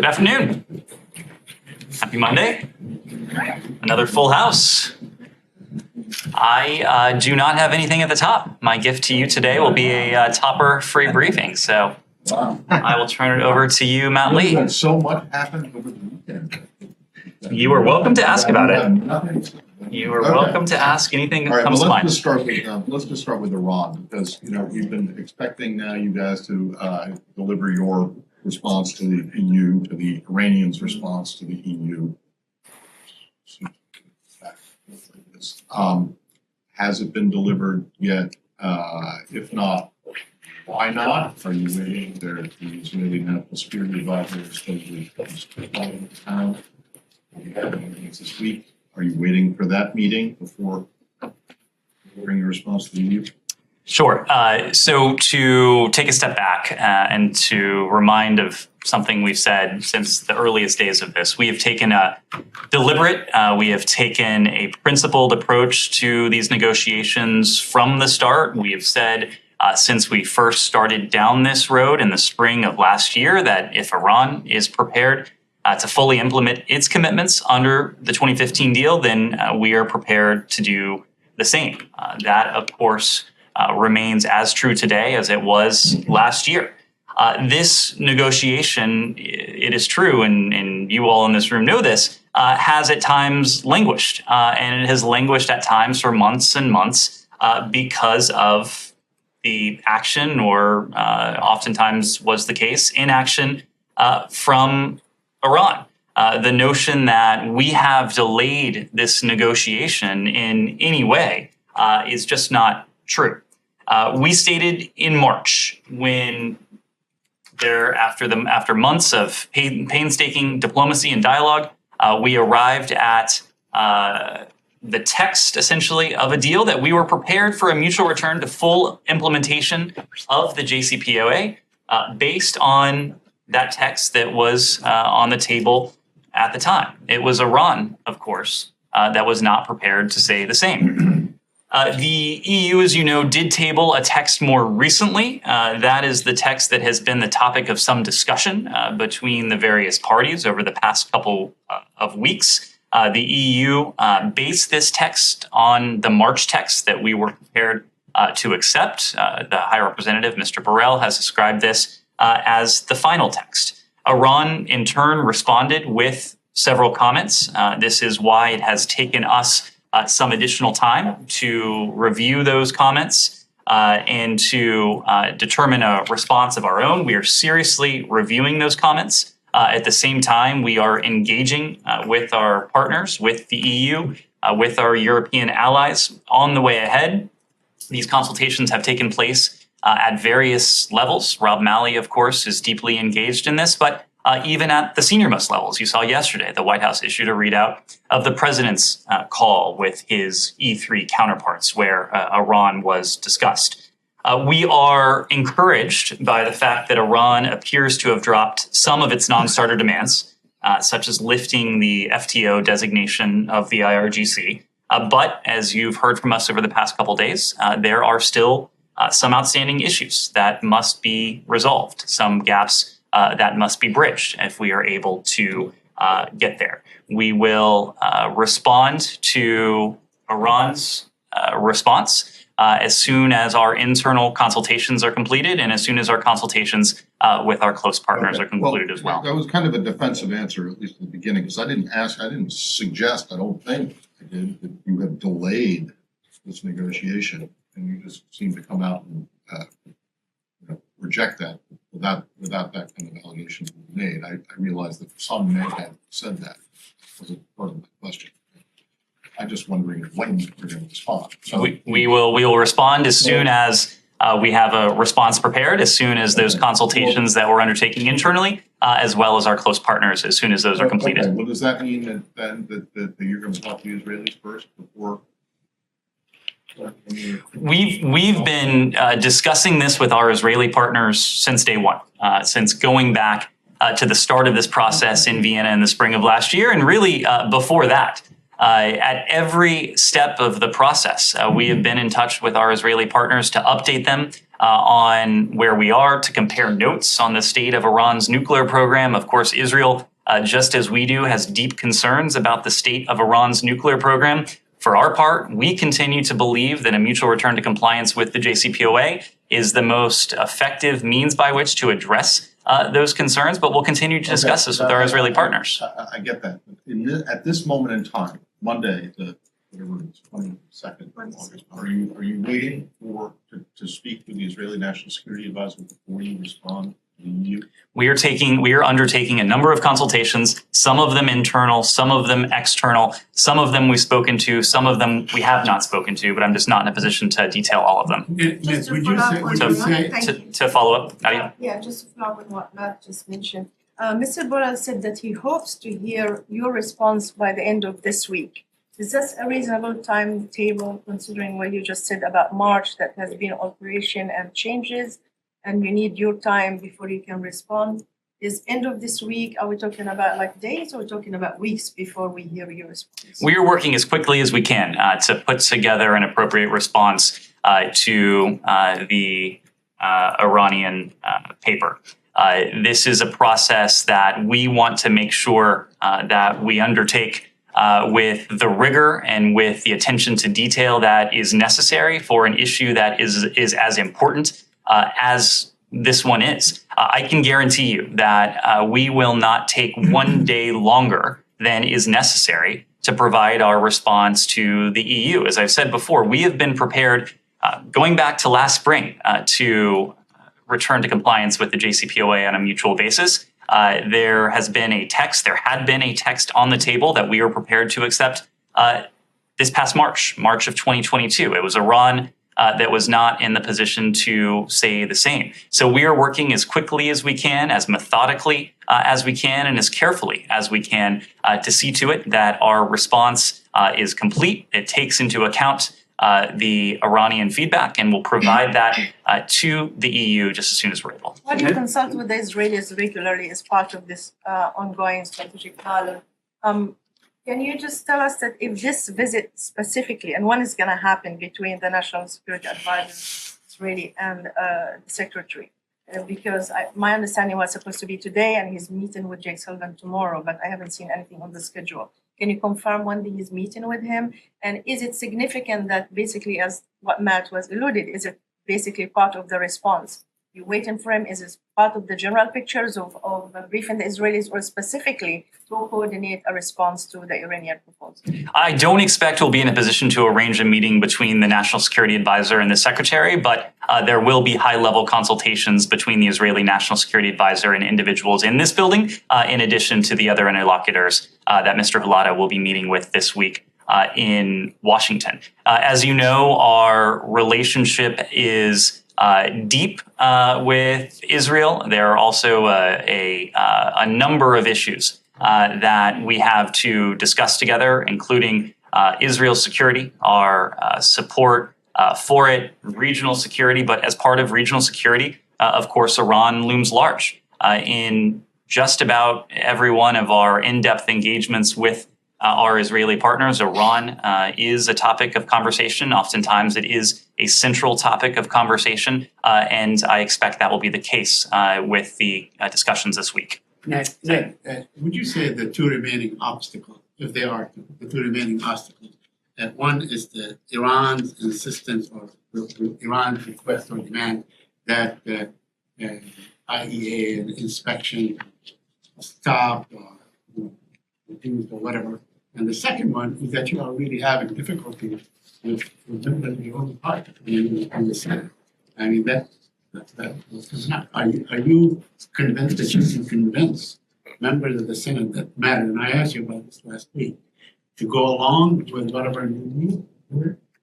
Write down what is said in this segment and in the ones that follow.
Good afternoon. Happy Monday. Another full house. I do not have anything at the top. My gift to you today will be a topper free briefing. So I will turn it over to you, Matt Lee. So much happened over the weekend. You are welcome to ask about it. You are welcome to ask anything that comes to mind. Let's just start with Iran, because we've been expecting now you guys to deliver your response to the EU, to the Iranians' response to the EU. Has it been delivered yet? If not, why not? Are you waiting? The Israeli National Security Advisor is supposedly in town. We have meetings this week. Are you waiting for that meeting before delivering your response to the EU? Sure. So to take a step back and to remind of something we've said since the earliest days of this, we have taken a deliberate, we have taken a principled approach to these negotiations from the start. We have said since we first started down this road in the spring of last year that if Iran is prepared to fully implement its commitments under the 2015 deal, then we are prepared to do the same. That, of course, remains as true today as it was last year. This negotiation, it is true, and you all in this room know this, has at times languished, and it has languished at times for months and months because of the action, or oftentimes was the case, inaction from Iran. The notion that we have delayed this negotiation in any way is just not true. We stated in March, when after months of painstaking diplomacy and dialogue, we arrived at the text, essentially, of a deal that we were prepared for a mutual return to full implementation of the JCPOA based on that text that was on the table at the time. It was Iran, of course, that was not prepared to say the same. The EU, as you know, did table a text more recently. That is the text that has been the topic of some discussion between the various parties over the past couple of weeks. The EU based this text on the March text that we were prepared to accept. The High Representative, Mr. Borrell, has described this as the final text. Iran, in turn, responded with several comments. This is why it has taken us some additional time to review those comments and to determine a response of our own. We are seriously reviewing those comments. At the same time, we are engaging with our partners, with the EU, with our European allies on the way ahead. These consultations have taken place at various levels. Rob Malley, of course, is deeply engaged in this, but even at the senior-most levels. You saw yesterday, the White House issued a readout of the president's call with his E3 counterparts, where Iran was discussed. We are encouraged by the fact that Iran appears to have dropped some of its non-starter demands, such as lifting the FTO designation of the IRGC. But as you've heard from us over the past couple days, there are still some outstanding issues that must be resolved, some gaps that must be bridged if we are able to get there. We will respond to Iran's response as soon as our internal consultations are completed and as soon as our consultations with our close partners are concluded as well. That was kind of a defensive answer, at least at the beginning, because I didn't suggest, I don't think I did, that you had delayed this negotiation, and you just seemed to come out and reject that without that kind of allegation being made. I realize that some may have said that was a part of the question. I'm just wondering when you're going to respond. So we will respond as soon as we have a response prepared, as soon as those consultations that we're undertaking internally, as well as our close partners, as soon as those are completed. Okay. Well, does that mean that you're going to talk to the Israelis first before? We've been discussing this with our Israeli partners since day one, since going back to the start of this process in Vienna in the spring of last year, and really before that. At every step of the process, we have been in touch with our Israeli partners to update them on where we are, to compare notes on the state of Iran's nuclear program. Of course, Israel, just as we do, has deep concerns about the state of Iran's nuclear program. For our part, we continue to believe that a mutual return to compliance with the JCPOA is the most effective means by which to address those concerns, but we'll continue to discuss this with our Israeli partners. I get that. At this moment in time, Monday, the whatever it is, 22nd of August, are you waiting to speak with the Israeli National Security Advisor before you respond to the EU? We are undertaking a number of consultations, some of them internal, some of them external, some of them we've spoken to, some of them we have not spoken to, but I'm just not in a position to detail all of them. Just to To follow up, Nadia? Yeah, just to follow up on what Matt just mentioned. Mr. Borrell said that he hopes to hear your response by the end of this week. Is that a reasonable timetable, considering what you just said about March, that has been alteration and changes, and you need your time before you can respond? Is end of this week, are we talking about like days, or are we talking about weeks before we hear your response? We are working as quickly as we can to put together an appropriate response to the Iranian paper. This is a process that we want to make sure that we undertake with the rigor and with the attention to detail that is necessary for an issue that is as important as this one is. I can guarantee you that we will not take 1 day longer than is necessary to provide our response to the EU. As I've said before, we have been prepared going back to last spring to return to compliance with the JCPOA on a mutual basis. There had been a text on the table that we were prepared to accept this past March of 2022. It was Iran that was not in the position to say the same. So we are working as quickly as we can, as methodically as we can, and as carefully as we can to see to it that our response is complete. It takes into account the Iranian feedback, and will provide that to the EU just as soon as we're able. Why do you consult with the Israelis regularly as part of this ongoing strategic dialogue? Can you just tell us that if this visit specifically, and when is going to happen between the National Security Advisor Israeli and the Secretary? Because my understanding was supposed to be today, and he's meeting with Jake Sullivan tomorrow, but I haven't seen anything on the schedule. Can you confirm when he's meeting with him? And is it significant that basically, as what Matt was alluded, is it basically part of the response? You waiting for him? Is it part of the general pictures of briefing the Israelis, or specifically to coordinate a response to the Iranian proposal? I don't expect we'll be in a position to arrange a meeting between the National Security Advisor and the Secretary, but there will be high-level consultations between the Israeli National Security Advisor and individuals in this building, in addition to the other interlocutors that Mr. Hulata will be meeting with this week in Washington. As you know, our relationship is deep with Israel. There are also a number of issues that we have to discuss together, including Israel's security, our support for it, regional security. But as part of regional security, of course, Iran looms large. In just about every one of our in-depth engagements with our Israeli partners, Iran is a topic of conversation. Oftentimes it is a central topic of conversation, and I expect that will be the case with the discussions this week. Would you say the two remaining obstacles, if they are the two remaining obstacles, that one is the Iran's insistence or Iran's request or demand that the IEA and inspection stop or reduced or whatever. And the second one is that you are really having difficulty with members of your own party in the Senate. I mean, are you convinced that you can convince members of the Senate that matter? And I asked you about this last week, to go along with whatever you need.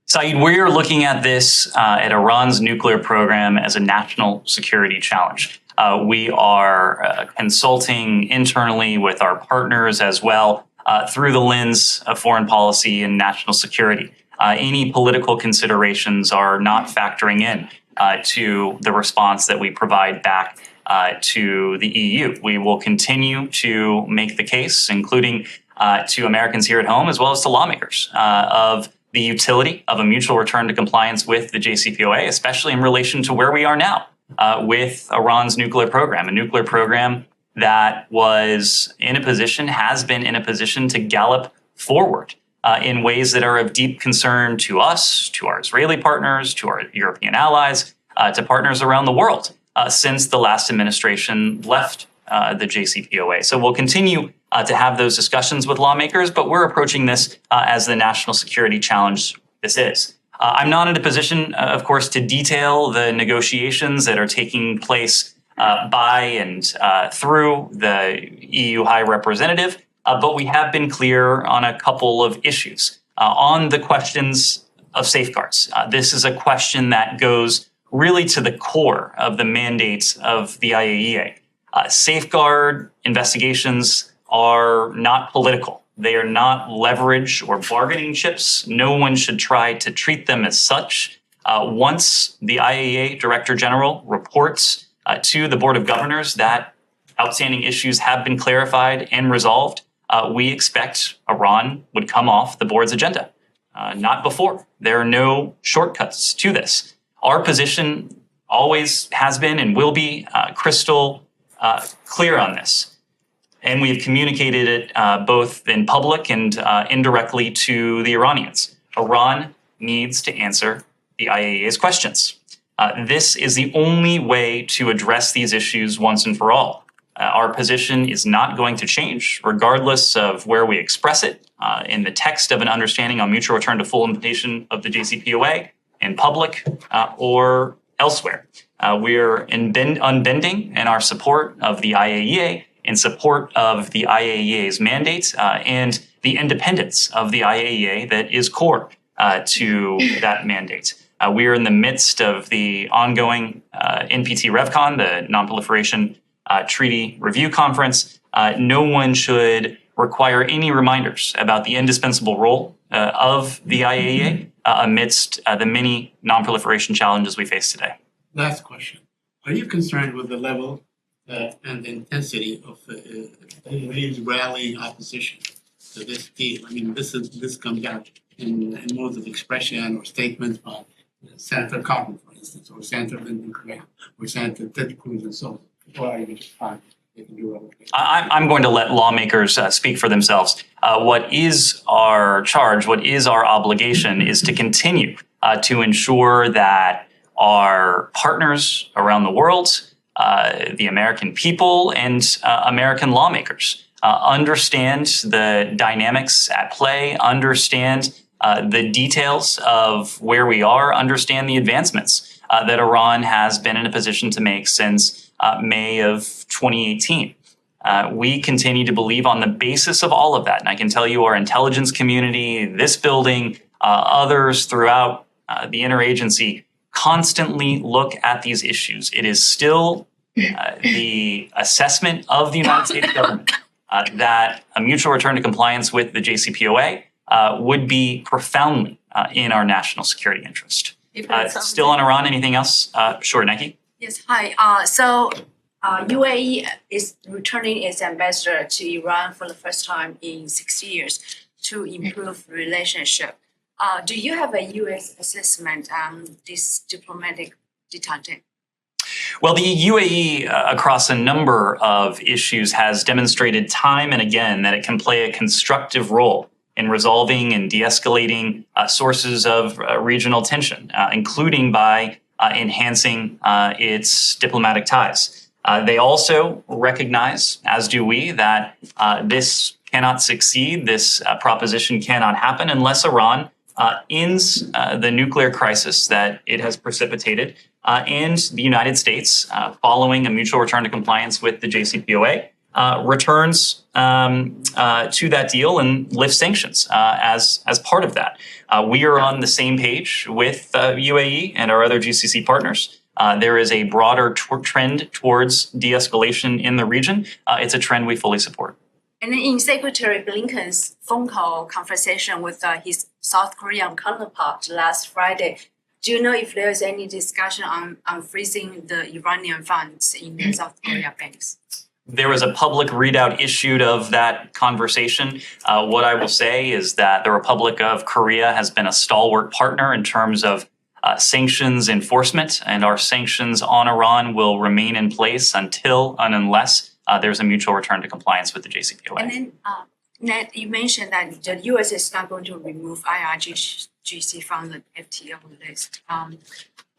Saeed, we're looking at this at Iran's nuclear program as a national security challenge. We are consulting internally with our partners as well through the lens of foreign policy and national security. Any political considerations are not factoring in to the response that we provide back to the EU. We will continue to make the case, including to Americans here at home, as well as to lawmakers, of the utility of a mutual return to compliance with the JCPOA, especially in relation to where we are now with Iran's nuclear program, a nuclear program that was in a position, has been in a position to gallop forward in ways that are of deep concern to us, to our Israeli partners, to our European allies, to partners around the world since the last administration left the JCPOA. So we'll continue to have those discussions with lawmakers, but we're approaching this as the national security challenge this is. I'm not in a position, of course, to detail the negotiations that are taking place by and through the EU High Representative, but we have been clear on a couple of issues. On the questions of safeguards, this is a question that goes really to the core of the mandate of the IAEA. Safeguard investigations are not political. They are not leverage or bargaining chips. No one should try to treat them as such. Once the IAEA Director General reports to the Board of Governors that outstanding issues have been clarified and resolved, we expect Iran would come off the board's agenda. Not before. There are no shortcuts to this. Our position always has been and will be crystal clear on this. And we have communicated it both in public and indirectly to the Iranians. Iran needs to answer the IAEA's questions. This is the only way to address these issues once and for all. Our position is not going to change, regardless of where we express it, in the text of an understanding on mutual return to full implementation of the JCPOA, in public, or elsewhere. We're unbending in our support of the IAEA, in support of the IAEA's mandate, and the independence of the IAEA that is core to that mandate. We are in the midst of the ongoing NPT RevCon, the Non-Proliferation Treaty Review Conference. No one should require any reminders about the indispensable role of the IAEA amidst the many non-proliferation challenges we face today. Last question. Are you concerned with the level and the intensity of Israeli opposition to this deal? I mean, this comes out in modes of expression or statements by Senator Cotton, for instance, or Senator Lyndon Graham, or Senator Ted Cruz, and so on. Or are you just fine? I'm going to let lawmakers speak for themselves. What is our charge, what is our obligation, is to continue to ensure that our partners around the world, the American people, and American lawmakers understand the dynamics at play, understand the details of where we are, understand the advancements that Iran has been in a position to make since May of 2018. We continue to believe on the basis of all of that, and I can tell you our intelligence community, this building, others throughout the interagency constantly look at these issues. It is still the assessment of the United States government that a mutual return to compliance with the JCPOA would be profoundly in our national security interest. Still on Iran, anything else? Sure, Nike? Yes, hi. UAE is returning its ambassador to Iran for the first time in 6 years to improve relationship. Do you have a U.S. assessment on this diplomatic detente? Well, the UAE, across a number of issues, has demonstrated time and again that it can play a constructive role in resolving and de-escalating sources of regional tension, including by enhancing its diplomatic ties. They also recognize, as do we, that this cannot succeed, this proposition cannot happen unless Iran ends the nuclear crisis that it has precipitated, and the United States, following a mutual return to compliance with the JCPOA, returns to that deal and lifts sanctions as part of that. We are on the same page with UAE and our other GCC partners. There is a broader trend towards de-escalation in the region. It's a trend we fully support. And in Secretary Blinken's phone call conversation with his South Korean counterpart last Friday, do you know if there is any discussion on freezing the Iranian funds in the South Korea banks? there was a public readout issued of that conversation. What I will say is that the Republic of Korea has been a stalwart partner in terms of sanctions enforcement, and our sanctions on Iran will remain in place until and unless there's a mutual return to compliance with the JCPOA. And then, Ned, you mentioned that the U.S. is not going to remove IRGC from the FTO list.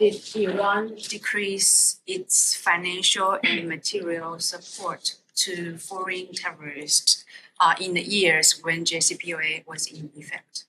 Did Iran decrease its financial and material support to foreign terrorists in the years when JCPOA was in effect?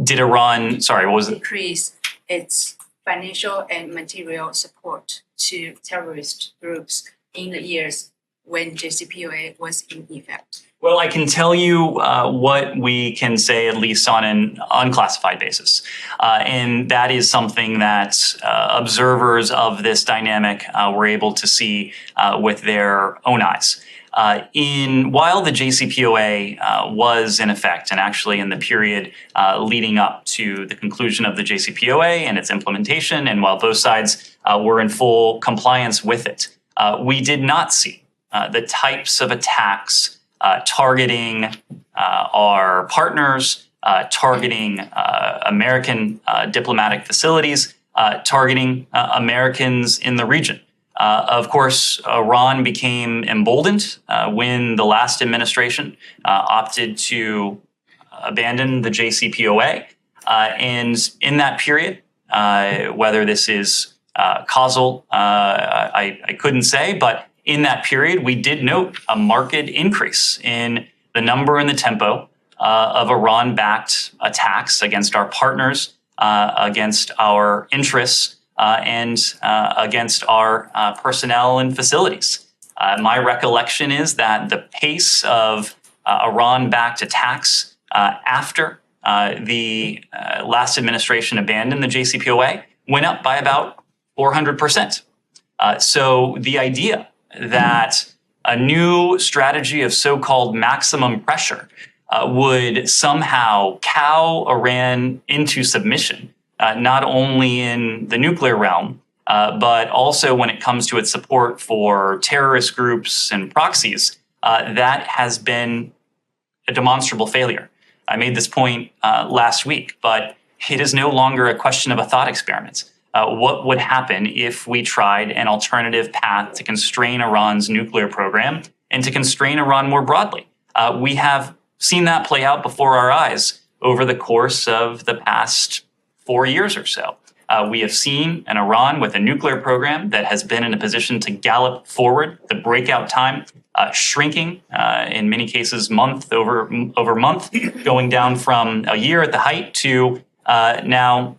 Did Iran, sorry, what was it? Decrease its financial and material support to terrorist groups in the years when JCPOA was in effect? Well, I can tell you what we can say, at least on an unclassified basis. And that is something that observers of this dynamic were able to see with their own eyes. While the JCPOA was in effect, and actually in the period leading up to the conclusion of the JCPOA and its implementation, and while both sides were in full compliance with it, we did not see the types of attacks targeting our partners, targeting American diplomatic facilities, targeting Americans in the region. Of course, Iran became emboldened when the last administration opted to abandon the JCPOA. And in that period, whether this is causal, I couldn't say, but in that period, we did note a marked increase in the number and the tempo of Iran-backed attacks against our partners, against our interests, and against our personnel and facilities. My recollection is that the pace of Iran-backed attacks after the last administration abandoned the JCPOA went up by about 400%. So the idea that a new strategy of so-called maximum pressure would somehow cow Iran into submission, not only in the nuclear realm, but also when it comes to its support for terrorist groups and proxies, that has been a demonstrable failure. I made this point last week, but it is no longer a question of a thought experiment. What would happen if we tried an alternative path to constrain Iran's nuclear program and to constrain Iran more broadly? We have seen that play out before our eyes over the course of the past 4 years or so. We have seen an Iran with a nuclear program that has been in a position to gallop forward, the breakout time shrinking, in many cases month over month, going down from a year at the height to now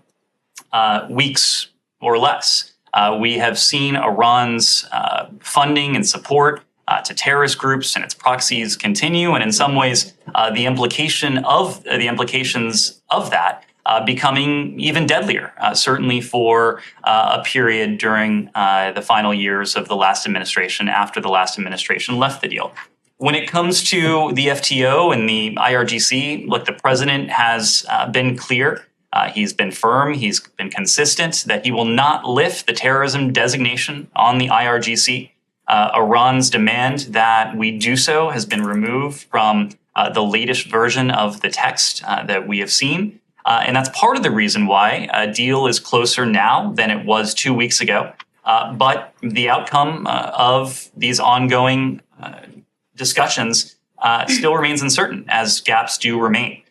weeks or less. We have seen Iran's funding and support to terrorist groups and its proxies continue, and in some ways, the implications of that becoming even deadlier. Certainly for a period during the final years of the last administration, after the last administration left the deal. When it comes to the FTO and the IRGC, look, the president has been clear. He's been firm, he's been consistent that he will not lift the terrorism designation on the IRGC. Iran's demand that we do so has been removed from the latest version of the text that we have seen. And that's part of the reason why a deal is closer now than it was 2 weeks ago. But the outcome of these ongoing discussions still remains uncertain, as gaps do remain.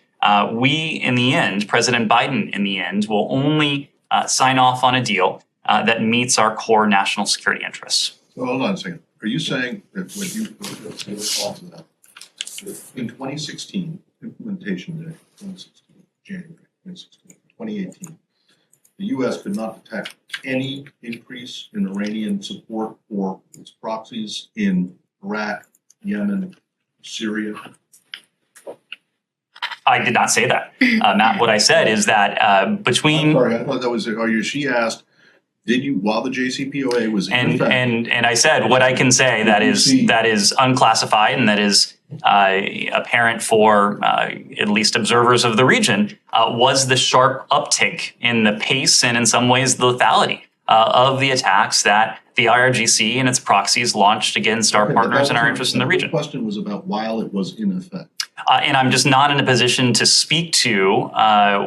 We, in the end, President Biden, in the end, will only sign off on a deal that meets our core national security interests. So hold on a second. Are you saying that what you off of that, in 2016, implementation day, 2016, January 2016, 2018, the U.S. could not detect any increase in Iranian support for its proxies in Iraq, Yemen, Syria? I did not say that. Matt, what I said is that between... I'm sorry, I thought that was, she asked, did you, while the JCPOA was in effect? And I said what I can say that is unclassified and that is apparent for at least observers of the region was the sharp uptick in the pace and in some ways the lethality of the attacks that the IRGC and its proxies launched against our Okay, but partners that and our was- interests in the region. The question was about while it was in effect. And I'm just not in a position to speak to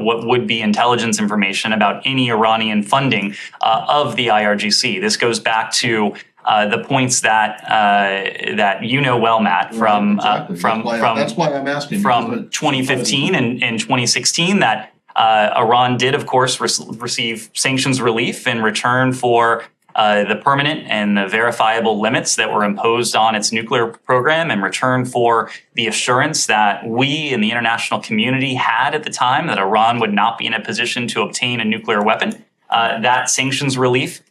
what would be intelligence information about any Iranian funding of the IRGC. This goes back to the points that you know well, Matt, from Exactly. That's why I'm asking. from 2015 and 2016 that Iran did, of course, receive sanctions relief in return for the permanent and the verifiable limits that were imposed on its nuclear program, in return for the assurance that we in the international community had at the time that Iran would not be in a position to obtain a nuclear weapon. That sanctions relief,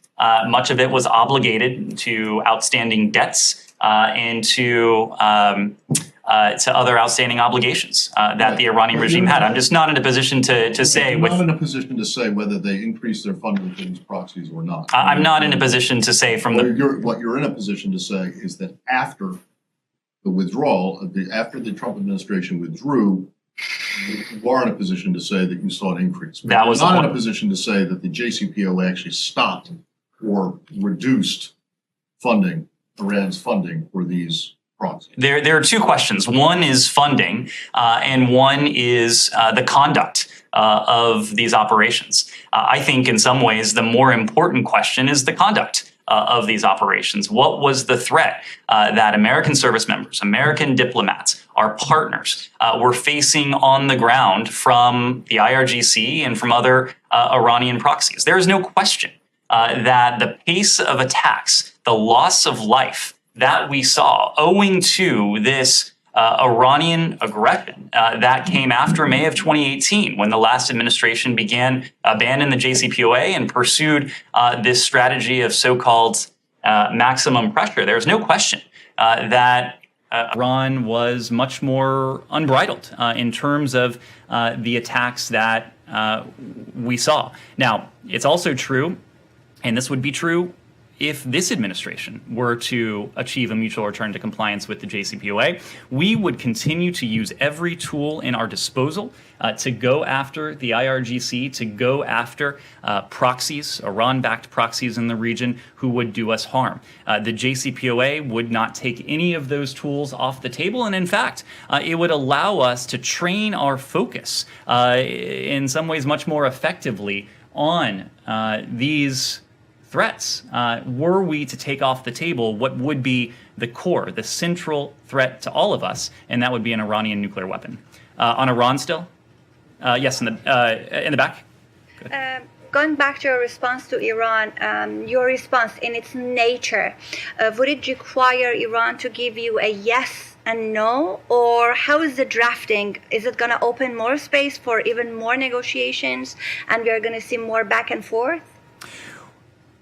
much of it was obligated to outstanding debts and to other outstanding obligations that the Iranian regime had. I'm just not in a position to say You're with. not in a position to say whether they increased their funding to these proxies or not. I'm not in a position to say from the. What you're in a position to say is that after the withdrawal, after the Trump administration withdrew, you are in a position to say that you saw an increase. But That was you're the not in a point. position to say that the JCPOA actually stopped or reduced funding, Iran's funding for these proxies. There are two questions. One is funding, and one is the conduct of these operations. I think in some ways the more important question is the conduct of these operations. What was the threat that American service members, American diplomats, our partners were facing on the ground from the IRGC and from other Iranian proxies? There is no question that the pace of attacks, the loss of life that we saw owing to this Iranian aggression that came after May of 2018, when the last administration began abandoning the JCPOA and pursued this strategy of so-called maximum pressure. There's no question that Iran was much more unbridled in terms of the attacks that we saw. Now, it's also true, and this would be true if this administration were to achieve a mutual return to compliance with the JCPOA, we would continue to use every tool in our disposal to go after the IRGC, to go after proxies, Iran-backed proxies in the region who would do us harm. The JCPOA would not take any of those tools off the table, and in fact, it would allow us to train our focus in some ways much more effectively on these threats. Were we to take off the table what would be the core, the central threat to all of us, and that would be an Iranian nuclear weapon. On Iran still? Yes, in the back. Going back to your response to Iran, your response in its nature, would it require Iran to give you a yes and no, or how is the drafting? Is it going to open more space for even more negotiations, and we are going to see more back and forth?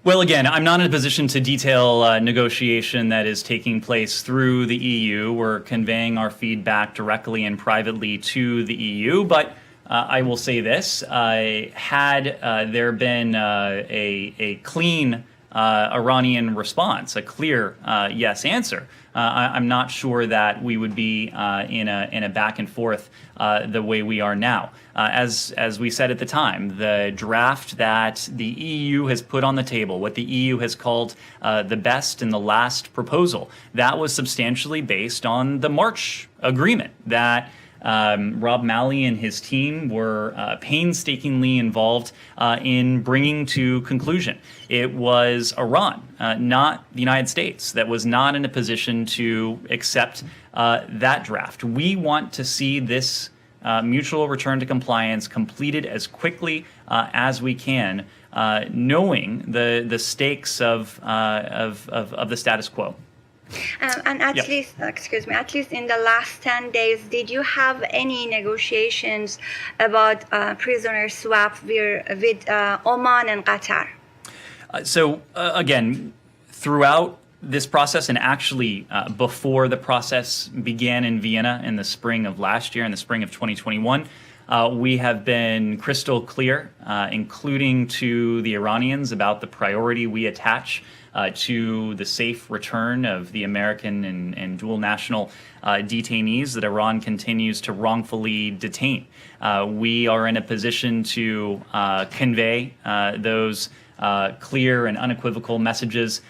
Well, again, I'm not in a position to detail negotiation that is taking place through the EU. We're conveying our feedback directly and privately to the EU, but I will say this. Had there been a clean Iranian response, a clear yes answer, I'm not sure that we would be in a back and forth the way we are now. As we said at the time, the draft that the EU has put on the table, what the EU has called the best and the last proposal, that was substantially based on the March agreement that Rob Malley and his team were painstakingly involved in bringing to conclusion. It was Iran, not the United States, that was not in a position to accept that draft. We want to see this mutual return to compliance completed as quickly as we can, knowing the stakes of the status quo. And at least, at least in the last 10 days, did you have any negotiations about prisoner swap with Oman and Qatar? Again, throughout this process, and actually before the process began in Vienna in the spring of last year, in the spring of 2021, we have been crystal clear, including to the Iranians, about the priority we attach to the safe return of the American and dual national detainees that Iran continues to wrongfully detain. We are in a position to convey those clear and unequivocal messages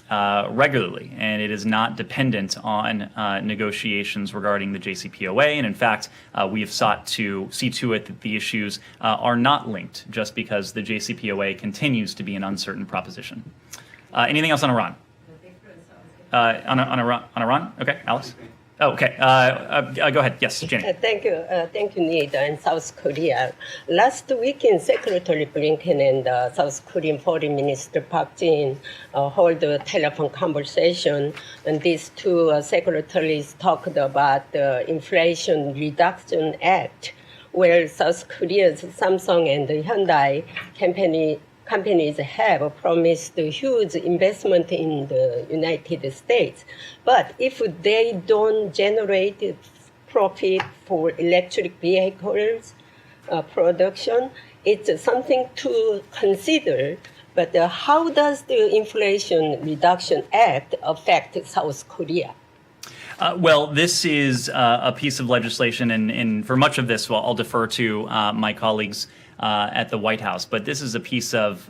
regularly, and it is not dependent on negotiations regarding the JCPOA. And in fact, we have sought to see to it that the issues are not linked just because the JCPOA continues to be an uncertain proposition. Anything else on Iran? On Iran? Okay, Alex? Oh, okay. Go ahead. Yes, Jenny. Thank you, Nida. And South Korea. Last weekend, Secretary Blinken and South Korean Foreign Minister Park Jin held a telephone conversation, and these two secretaries talked about the Inflation Reduction Act, where South Korea's Samsung and Hyundai companies have promised huge investment in the United States. But if they don't generate profit for electric vehicles production, it's something to consider. But how does the Inflation Reduction Act affect South Korea? Well, this is a piece of legislation, and for much of this, I'll defer to my colleagues at the White House. But this is a piece of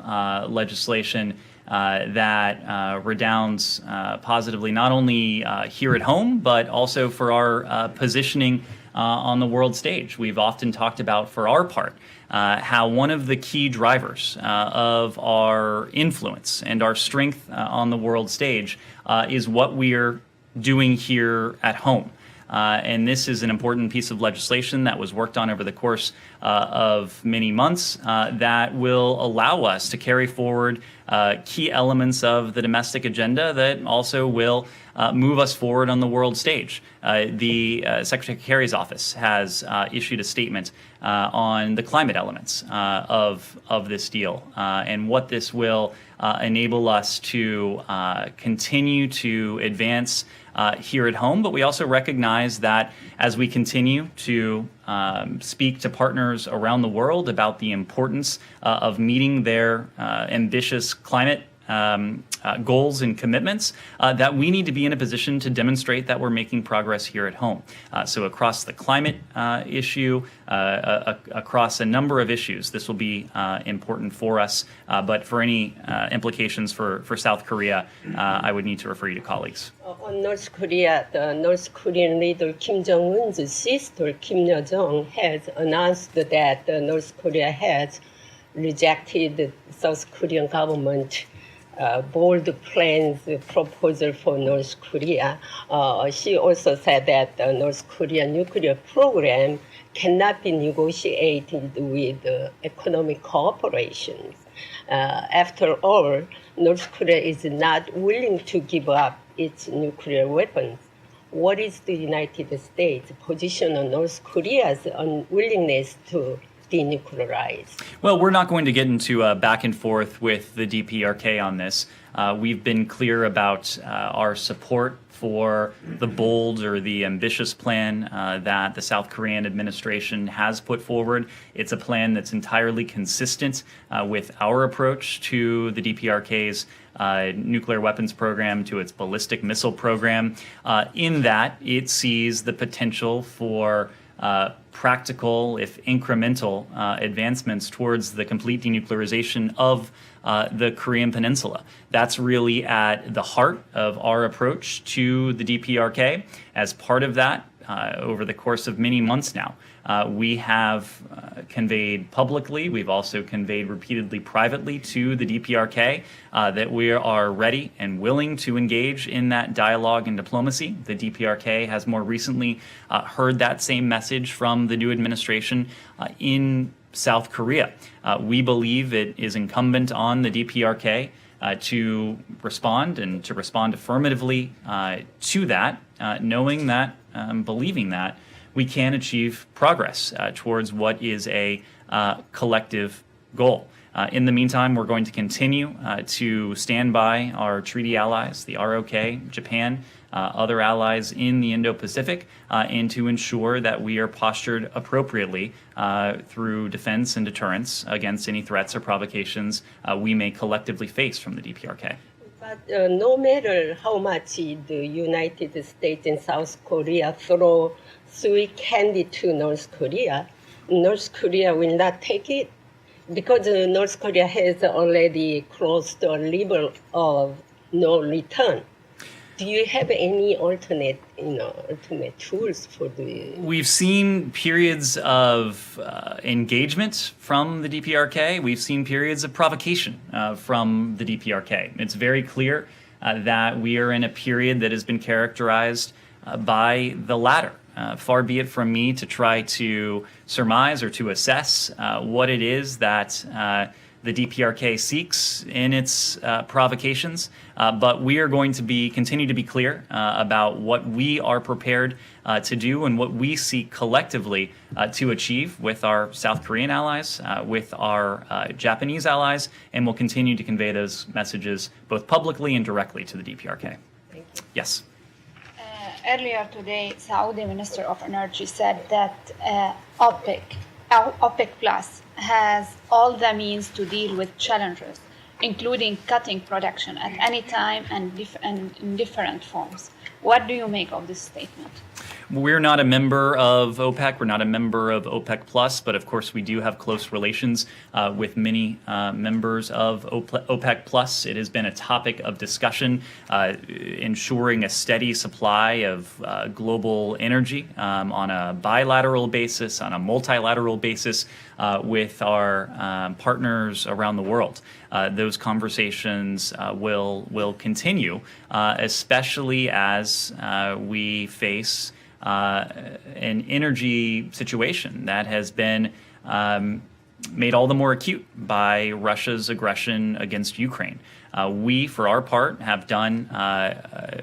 legislation that redounds positively not only here at home, but also for our positioning on the world stage. We've often talked about, for our part, how one of the key drivers of our influence and our strength on the world stage is what we're doing here at home. And this is an important piece of legislation that was worked on over the course of many months that will allow us to carry forward key elements of the domestic agenda that also will move us forward on the world stage. The Secretary Kerry's office has issued a statement on the climate elements of this deal and what this will enable us to continue to advance here at home. But we also recognize that as we continue to speak to partners around the world about the importance of meeting their ambitious climate goals and commitments, that we need to be in a position to demonstrate that we're making progress here at home. So across the climate issue, across a number of issues, this will be important for us. But for any implications for South Korea, I would need to refer you to colleagues. On North Korea, the North Korean leader Kim Jong-un's sister, Kim Yo-jong, has announced that North Korea has rejected the South Korean government bold plans proposal for North Korea. She also said that the North Korean nuclear program cannot be negotiated with economic cooperation. After all, North Korea is not willing to give up its nuclear weapons. What is the United States' position on North Korea's unwillingness to denuclearize? Well, we're not going to get into a back and forth with the DPRK on this. We've been clear about our support for the bold or the ambitious plan that the South Korean administration has put forward. It's a plan that's entirely consistent with our approach to the DPRK's nuclear weapons program, to its ballistic missile program, in that it sees the potential for practical, if incremental, advancements towards the complete denuclearization of the Korean Peninsula. That's really at the heart of our approach to the DPRK. As part of that, over the course of many months now, we have conveyed publicly, we've also conveyed repeatedly privately to the DPRK that we are ready and willing to engage in that dialogue and diplomacy. The DPRK has more recently heard that same message from the new administration in South Korea. We believe it is incumbent on the DPRK to respond and to respond affirmatively to that, knowing that, believing that we can achieve progress towards what is a collective goal. In the meantime, we're going to continue to stand by our treaty allies, the ROK, Japan, other allies in the Indo-Pacific, and to ensure that we are postured appropriately through defense and deterrence against any threats or provocations we may collectively face from the DPRK. But no matter how much the United States and South Korea throw sweet candy to North Korea will not take it. because North Korea has already crossed a level of no return. Do you have any alternate tools for the? We've seen periods of engagement from the DPRK. We've seen periods of provocation from the DPRK. It's very clear that we are in a period that has been characterized by the latter. Far be it from me to try to surmise or to assess what it is that the DPRK seeks in its provocations, but we are going to continue to be clear about what we are prepared to do and what we seek collectively to achieve with our South Korean allies, with our Japanese allies, and we'll continue to convey those messages both publicly and directly to the DPRK. Thank you. Yes. Earlier today, Saudi Minister of Energy said that OPEC Plus has all the means to deal with challenges, including cutting production at any time and in different forms. What do you make of this statement? We're not a member of OPEC. We're not a member of OPEC Plus, but of course we do have close relations with many members of OPEC Plus. It has been a topic of discussion, ensuring a steady supply of global energy on a bilateral basis, on a multilateral basis with our partners around the world. Those conversations will continue, especially as we face an energy situation that has been made all the more acute by Russia's aggression against Ukraine. We, for our part, have done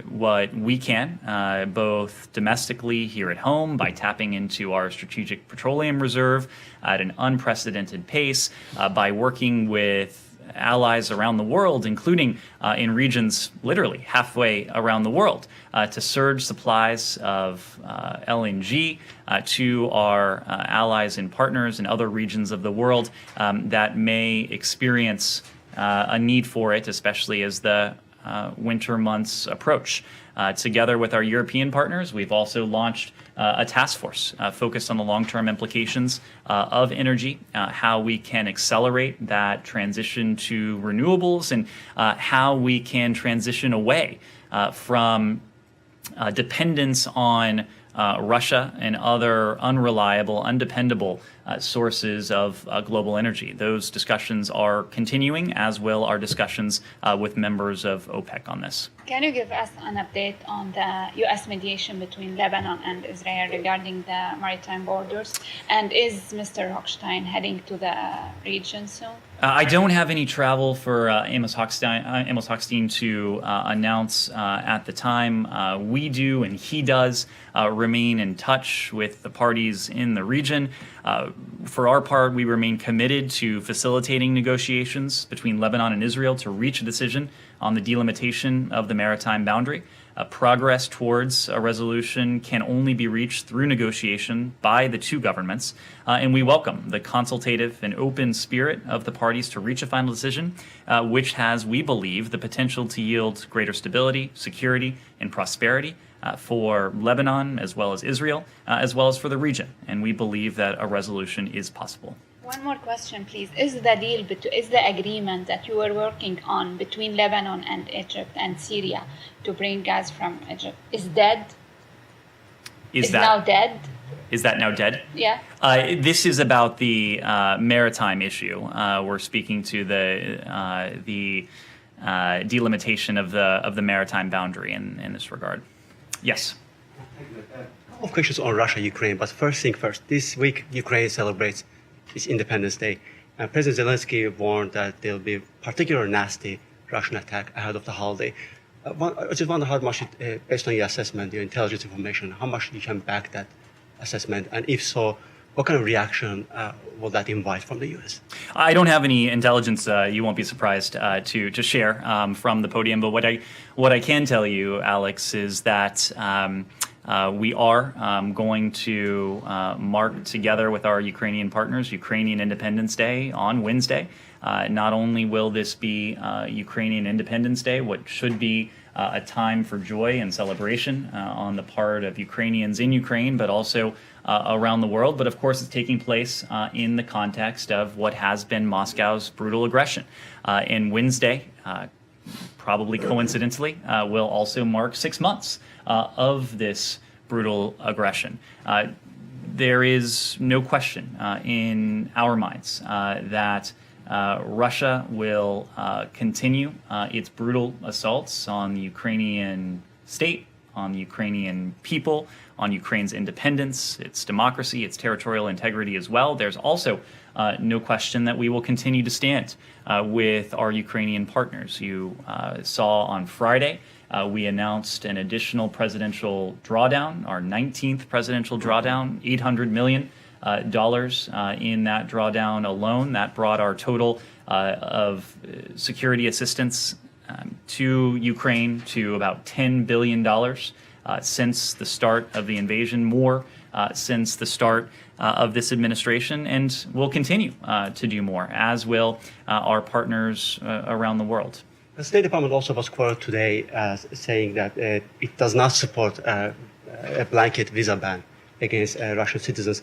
what we can, both domestically here at home by tapping into our Strategic Petroleum Reserve at an unprecedented pace, by working with allies around the world, including in regions literally halfway around the world, to surge supplies of LNG to our allies and partners in other regions of the world that may experience a need for it, especially as the winter months approach. Together with our European partners, we've also launched a task force focused on the long-term implications of energy, how we can accelerate that transition to renewables, and how we can transition away from dependence on Russia and other unreliable, undependable sources of global energy. Those discussions are continuing, as will our discussions with members of OPEC on this. Can you give us an update on the U.S. mediation between Lebanon and Israel regarding the maritime borders? And is Mr. Hochstein heading to the region soon? I don't have any travel for Amos Hochstein to announce at the time. We do, and he does, remain in touch with the parties in the region. For our part, we remain committed to facilitating negotiations between Lebanon and Israel to reach a decision on the delimitation of the maritime boundary. Progress towards a resolution can only be reached through negotiation by the two governments, and we welcome the consultative and open spirit of the parties to reach a final decision, which has, we believe, the potential to yield greater stability, security, and prosperity for Lebanon, as well as Israel, as well as for the region. And we believe that a resolution is possible. One more question, please. Is the agreement that you were working on between Lebanon and Egypt and Syria to bring gas from Egypt is dead? Is now dead? Is that now dead? Yeah. This is about the maritime issue. We're speaking to the delimitation of the maritime boundary in this regard. Yes. A couple of questions on Russia, Ukraine, but first thing first. This week, Ukraine celebrates its Independence Day. President Zelensky warned that there will be particularly nasty Russian attack ahead of the holiday. I just wonder how much, based on your assessment, your intelligence information, how much you can back that assessment, and if so, what kind of reaction will that invite from the U.S.? I don't have any intelligence. You won't be surprised to share from the podium. But what I can tell you, Alex, is that we are going to mark together with our Ukrainian partners Ukrainian Independence Day on Wednesday. Not only will this be Ukrainian Independence Day, what should be a time for joy and celebration on the part of Ukrainians in Ukraine, but also around the world. But of course, it's taking place in the context of what has been Moscow's brutal aggression. And Wednesday, probably coincidentally, will also mark 6 months of this brutal aggression. There is no question in our minds that Russia will continue its brutal assaults on the Ukrainian state, on the Ukrainian people, on Ukraine's independence, its democracy, its territorial integrity as well. There's also no question that we will continue to stand with our Ukrainian partners. You saw on Friday, we announced an additional presidential drawdown, our 19th presidential drawdown, $800 million in that drawdown alone. That brought our total of security assistance to Ukraine to about $10 billion since the start of the invasion, more since the start of this administration, and will continue to do more, as will our partners around the world. The State Department also was quoted today as saying that it does not support a blanket visa ban against Russian citizens.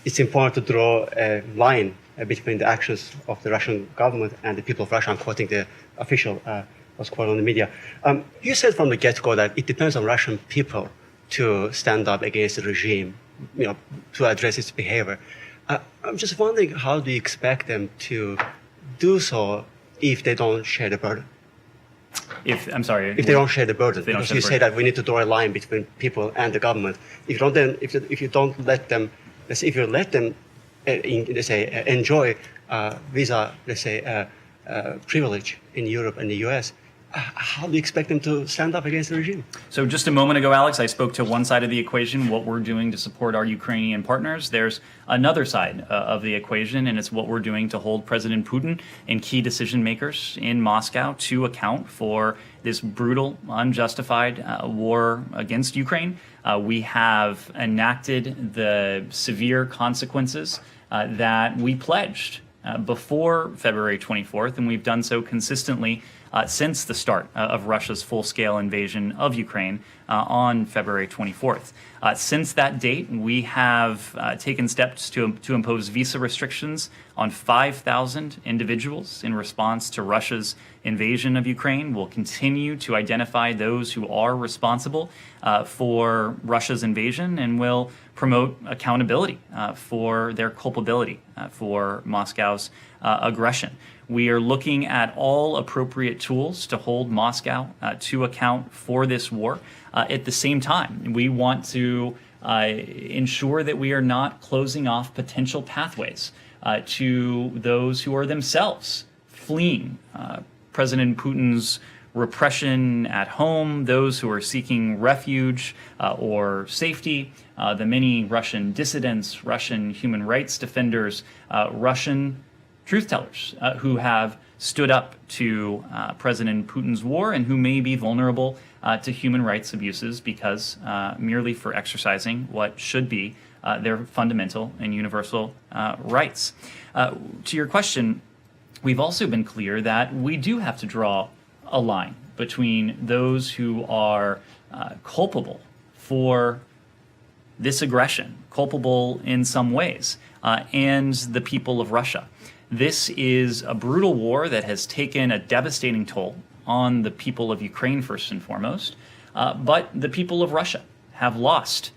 It's important to draw a line between the actions of the Russian government and the people of Russia. I'm quoting the official was quoted on the media. You said from the get-go that it depends on Russian people to stand up against the regime, to address its behavior. I'm just wondering, how do you expect them to do so if they don't share the burden? If they don't share the burden, because you say that we need to draw a line between people and the government. If you let them enjoy visa, privilege in Europe and the U.S., how do you expect them to stand up against the regime? So just a moment ago, Alex, I spoke to one side of the equation, what we're doing to support our Ukrainian partners. There's another side of the equation, and it's what we're doing to hold President Putin and key decision makers in Moscow to account for this brutal, unjustified war against Ukraine. We have enacted the severe consequences that we pledged before February 24th, and we've done so consistently since the start of Russia's full-scale invasion of Ukraine on February 24th. Since that date, we have taken steps to impose visa restrictions on 5,000 individuals in response to Russia's invasion of Ukraine. We'll continue to identify those who are responsible for Russia's invasion, and will promote accountability for their culpability for Moscow's aggression. We are looking at all appropriate tools to hold Moscow to account for this war. At the same time, we want to ensure that we are not closing off potential pathways to those who are themselves fleeing President Putin's repression at home, those who are seeking refuge or safety, the many Russian dissidents, Russian human rights defenders, Russian truth tellers who have stood up to President Putin's war and who may be vulnerable to human rights abuses because merely for exercising what should be their fundamental and universal rights. To your question, we've also been clear that we do have to draw a line between those who are culpable for this aggression, culpable in some ways, and the people of Russia. This is a brutal war that has taken a devastating toll on the people of Ukraine, first and foremost, but the people of Russia have lost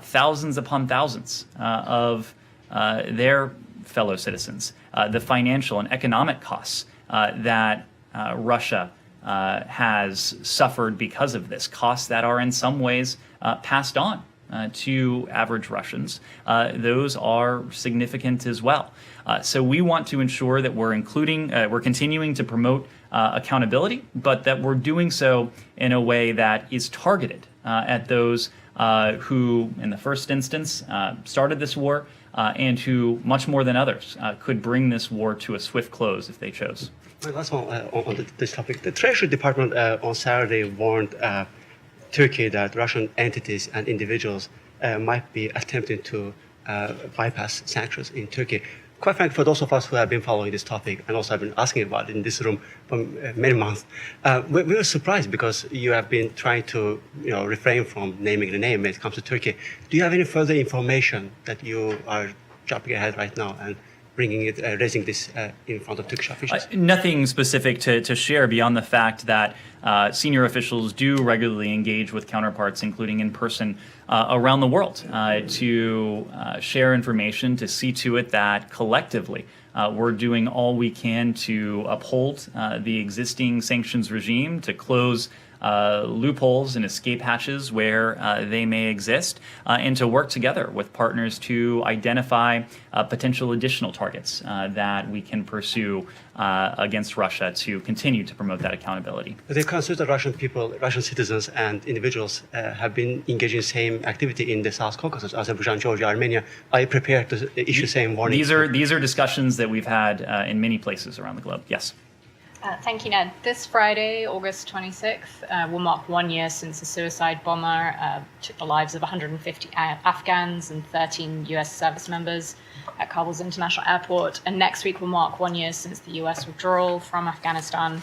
thousands upon thousands of their fellow citizens. The financial and economic costs that Russia has suffered because of this, costs that are in some ways passed on to average Russians, those are significant as well. So we want to ensure that we're continuing to promote accountability, but that we're doing so in a way that is targeted at those who, in the first instance, started this war, and who, much more than others, could bring this war to a swift close if they chose. My last one on this topic. The Treasury Department on Saturday warned Turkey that Russian entities and individuals might be attempting to bypass sanctions in Turkey. quite frankly, for those of us who have been following this topic and also have been asking about it in this room for many months, we were surprised because you have been trying to refrain from naming the name when it comes to Turkey. Do you have any further information that you are jumping ahead right now and raising this in front of Turkish officials? Nothing specific to share beyond the fact that senior officials do regularly engage with counterparts, including in person, around the world to share information, to see to it that collectively we're doing all we can to uphold the existing sanctions regime, to close loopholes and escape hatches where they may exist, and to work together with partners to identify potential additional targets that we can pursue against Russia to continue to promote that accountability. The concerns that Russian people, Russian citizens and individuals have been engaging in the same activity in the South Caucasus, Azerbaijan, Georgia, Armenia. Are you prepared to issue same warnings? These are discussions that we've had in many places around the globe. Yes. Thank you, Ned. This Friday, August 26th, will mark 1 year since a suicide bomber took the lives of 150 Afghans and 13 US service members at Kabul's international airport. And next week will mark 1 year since the US withdrawal from Afghanistan.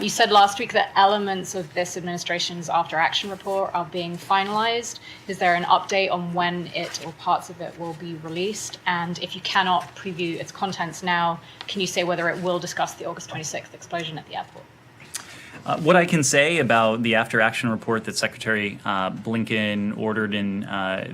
You said last week that elements of this administration's after action report are being finalized. Is there an update on when it or parts of it will be released? And if you cannot preview its contents now, can you say whether it will discuss the August 26th explosion at the airport? What I can say about the after action report that Secretary Blinken ordered in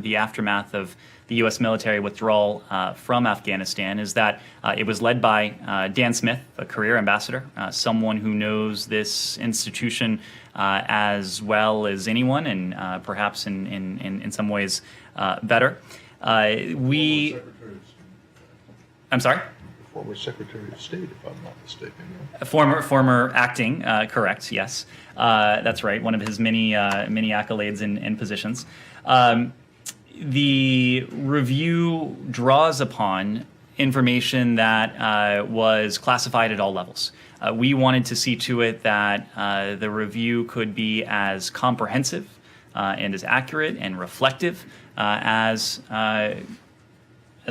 the aftermath of the U.S. military withdrawal from Afghanistan is that it was led by Dan Smith, a career ambassador, someone who knows this institution as well as anyone, and perhaps in some ways better. I'm sorry? Former Secretary of State, if I'm not mistaken. Former acting, correct? Yes, that's right. One of his many accolades and positions. The review draws upon information that was classified at all levels. We wanted to see to it that the review could be as comprehensive and as accurate and reflective as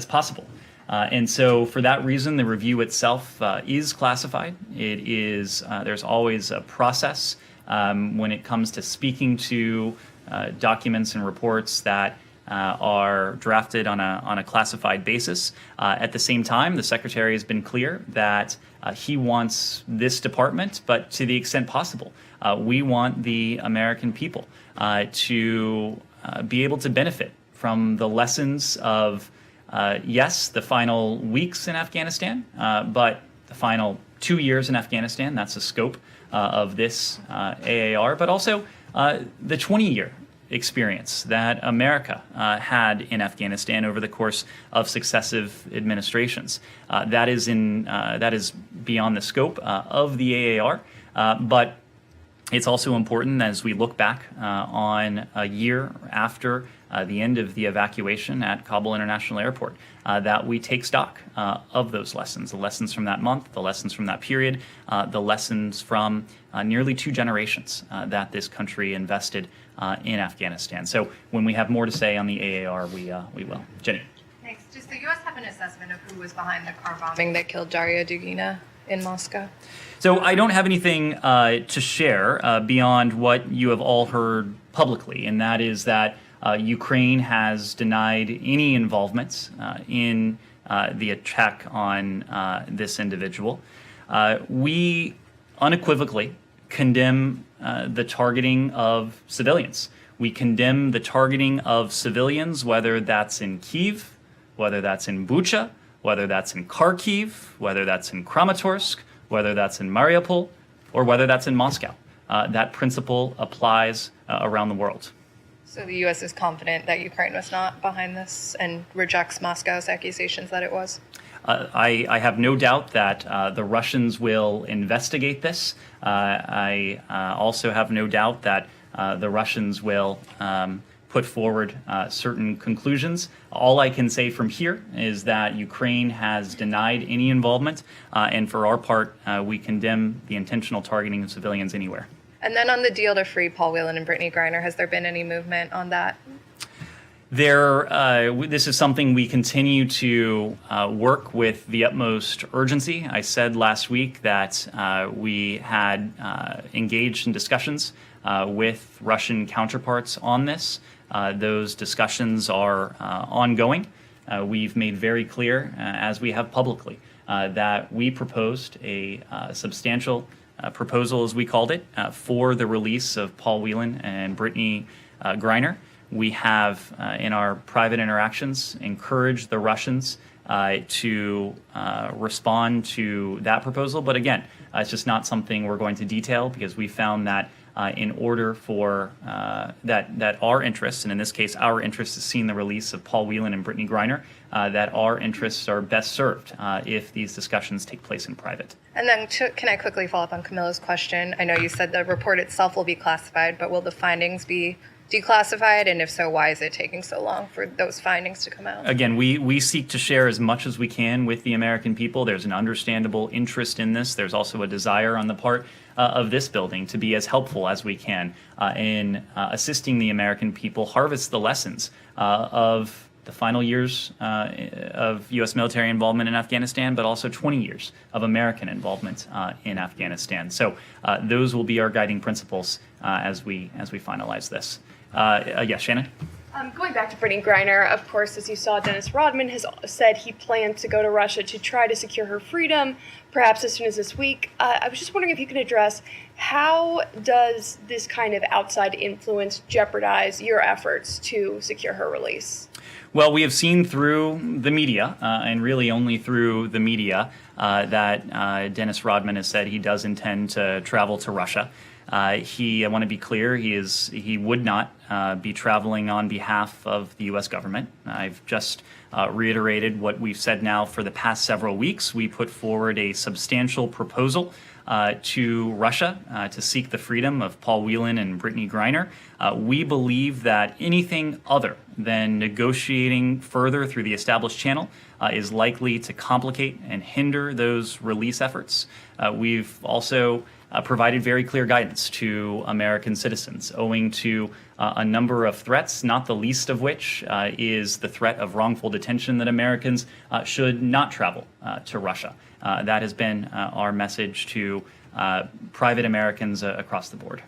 possible. And so for that reason, the review itself is classified. It is, there's always a process when it comes to speaking to documents and reports that are drafted on a classified basis. At the same time, the Secretary has been clear that he wants this department, but to the extent possible, we want the American people to be able to benefit from the lessons of yes, the final weeks in Afghanistan, but the final 2 years in Afghanistan, that's the scope of this AAR, but also the 20-year experience that America had in Afghanistan over the course of successive administrations. That is beyond the scope of the AAR, but it's also important as we look back on a year after the end of the evacuation at Kabul International Airport, that we take stock of those lessons, the lessons from that month, the lessons from that period, the lessons from nearly 2 generations that this country invested in Afghanistan. So when we have more to say on the AAR, we will. Jenny. Thanks. Does the U.S. have an assessment of who was behind the car bombing that killed Daria Dugina in Moscow? So I don't have anything to share beyond what you have all heard publicly, and that is that Ukraine has denied any involvement in the attack on this individual. We unequivocally condemn the targeting of civilians. We condemn the targeting of civilians, whether that's in Kyiv, whether that's in Bucha, whether that's in Kharkiv, whether that's in Kramatorsk, whether that's in Mariupol, or whether that's in Moscow. That principle applies around the world. So the U.S. is confident that Ukraine was not behind this and rejects Moscow's accusations that it was? I have no doubt that the Russians will investigate this. I also have no doubt that the Russians will put forward certain conclusions. All I can say from here is that Ukraine has denied any involvement, and for our part, we condemn the intentional targeting of civilians anywhere. And then on the deal to free Paul Whelan and Brittany Griner, has there been any movement on that? This is something we continue to work with the utmost urgency. I said last week that we had engaged in discussions with Russian counterparts on this. Those discussions are ongoing. We've made very clear, as we have publicly, that we proposed a substantial proposal, as we called it, for the release of Paul Whelan and Brittany Griner. We have, in our private interactions, encouraged the Russians to respond to that proposal. But again, it's just not something we're going to detail, because we found that in order for that our interests, and in this case our interest is seeing the release of Paul Whelan and Brittany Griner, that our interests are best served if these discussions take place in private. And then can I quickly follow up on Camilla's question? I know you said the report itself will be classified, but will the findings be declassified? And if so, why is it taking so long for those findings to come out? Again, we seek to share as much as we can with the American people. There's an understandable interest in this. There's also a desire on the part of this building to be as helpful as we can in assisting the American people harvest the lessons of the final years of U.S. military involvement in Afghanistan, but also 20 years of American involvement in Afghanistan. So those will be our guiding principles as we finalize this. Yes, Shannon? Going back to Brittany Griner, of course, as you saw, Dennis Rodman has said he planned to go to Russia to try to secure her freedom, perhaps as soon as this week. I was just wondering if you can address, how does this kind of outside influence jeopardize your efforts to secure her release? Well, we have seen through the media, and really only through the media, that Dennis Rodman has said he does intend to travel to Russia. I want to be clear, he would not be traveling on behalf of the U.S. government. I've just reiterated what we've said now for the past several weeks. We put forward a substantial proposal to Russia to seek the freedom of Paul Whelan and Brittany Griner. We believe that anything other than negotiating further through the established channel is likely to complicate and hinder those release efforts. We've also provided very clear guidance to American citizens owing to a number of threats, not the least of which is the threat of wrongful detention, that Americans should not travel to Russia. That has been our message to private Americans across the board.